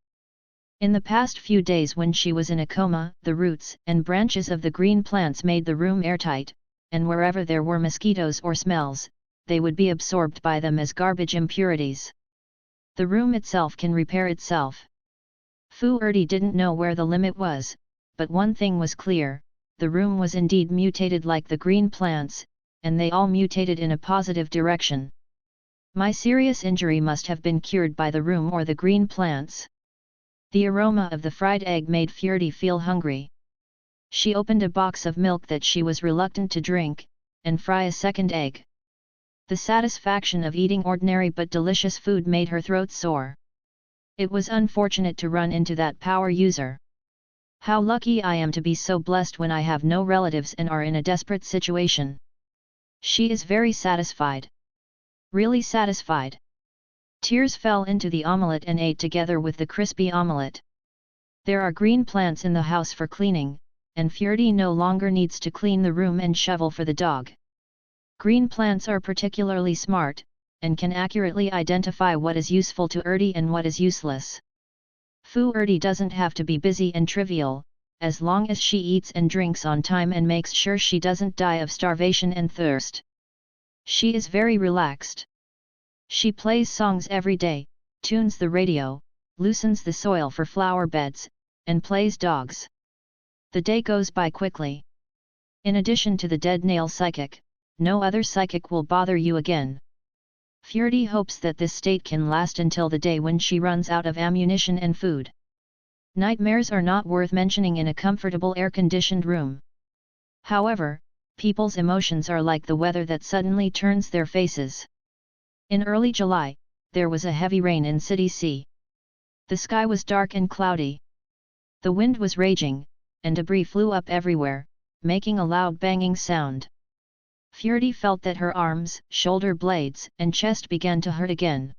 In the past few days when she was in a coma, the roots and branches of the green plants made the room airtight, and wherever there were mosquitoes or smells, they would be absorbed by them as garbage impurities. The room itself can repair itself. Fu Erdi didn't know where the limit was, but one thing was clear, the room was indeed mutated like the green plants, and they all mutated in a positive direction. My serious injury must have been cured by the room or the green plants. The aroma of the fried egg made Fu Erdi feel hungry. She opened a box of milk that she was reluctant to drink, and fry a second egg. The satisfaction of eating ordinary but delicious food made her throat sore. It was unfortunate to run into that power user. How lucky I am to be so blessed when I have no relatives and are in a desperate situation. She is very satisfied. Really satisfied. Tears fell into the omelette and ate together with the crispy omelette. There are green plants in the house for cleaning, and Fu Erdi no longer needs to clean the room and shovel for the dog. Green plants are particularly smart, and can accurately identify what is useful to Erdi and what is useless. Fu Erdi doesn't have to be busy and trivial, as long as she eats and drinks on time and makes sure she doesn't die of starvation and thirst. She is very relaxed. She plays songs every day, tunes the radio, loosens the soil for flower beds, and plays dogs. The day goes by quickly. In addition to the dead nail psychic, no other psychic will bother you again. Fu Erdi hopes that this state can last until the day when she runs out of ammunition and food. Nightmares are not worth mentioning in a comfortable air-conditioned room. However, people's emotions are like the weather that suddenly turns their faces. In early July, there was a heavy rain in City C. The sky was dark and cloudy. The wind was raging, and debris flew up everywhere, making a loud banging sound. Fu Erdi felt that her arms, shoulder blades, and chest began to hurt again.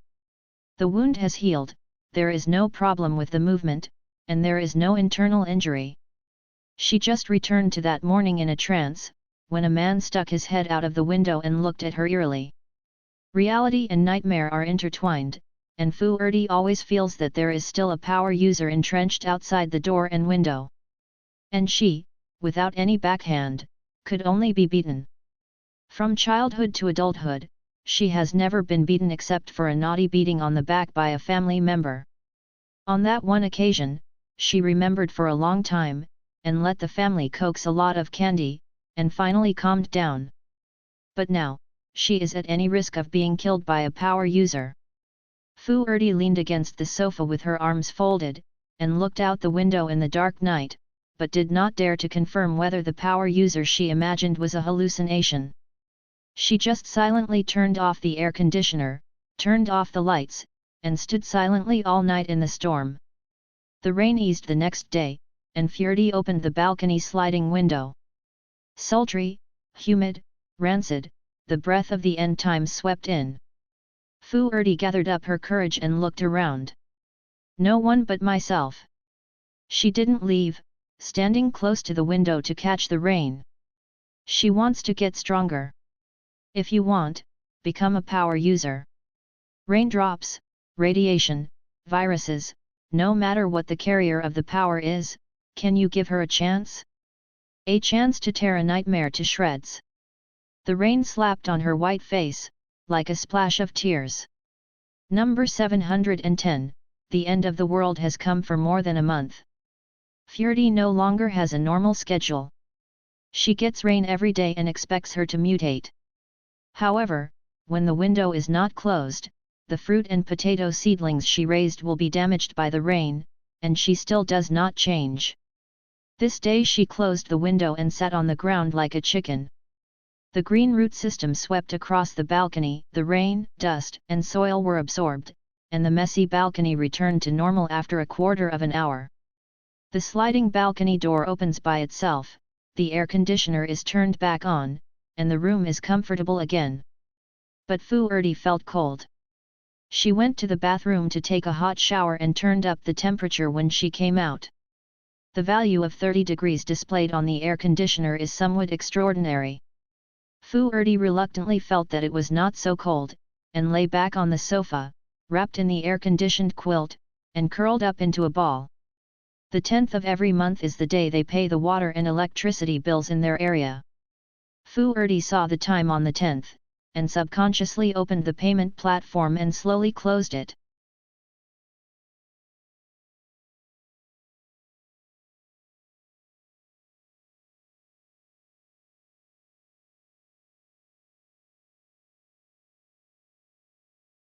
The wound has healed, there is no problem with the movement, and there is no internal injury. She just returned to that morning in a trance, when a man stuck his head out of the window and looked at her eerily. Reality and nightmare are intertwined, and Fu Erdi always feels that there is still a power user entrenched outside the door and window. And she, without any backhand, could only be beaten. From childhood to adulthood, she has never been beaten except for a naughty beating on the back by a family member. On that one occasion, she remembered for a long time, and let the family coax a lot of candy, and finally calmed down. But now, she is at any risk of being killed by a power user. Fu Erdi leaned against the sofa with her arms folded, and looked out the window in the dark night, but did not dare to confirm whether the power user she imagined was a hallucination. She just silently turned off the air conditioner, turned off the lights, and stood silently all night in the storm. The rain eased the next day, and Furdy opened the balcony sliding window. Sultry, humid, rancid, the breath of the end times swept in. Fu Erdi gathered up her courage and looked around. No one but myself. She didn't leave, standing close to the window to catch the rain. She wants to get stronger. If you want, become a power user. Raindrops, radiation, viruses, no matter what the carrier of the power is, can you give her a chance? A chance to tear a nightmare to shreds. The rain slapped on her white face, like a splash of tears. Number 710, the end of the world has come for more than a month. Furdy no longer has a normal schedule. She gets rain every day and expects her to mutate. However, when the window is not closed, the fruit and potato seedlings she raised will be damaged by the rain, and she still does not change. This day she closed the window and sat on the ground like a chicken. The green root system swept across the balcony, the rain, dust, and soil were absorbed, and the messy balcony returned to normal after a quarter of an hour. The sliding balcony door opens by itself, the air conditioner is turned back on, and the room is comfortable again. But Fu Erdi felt cold. She went to the bathroom to take a hot shower and turned up the temperature when she came out. The value of 30 degrees displayed on the air conditioner is somewhat extraordinary. Fu Erdi reluctantly felt that it was not so cold, and lay back on the sofa, wrapped in the air-conditioned quilt, and curled up into a ball. The 10th of every month is the day they pay the water and electricity bills in their area. Fu Erdi saw the time on the 10th, and subconsciously opened the payment platform and slowly closed it.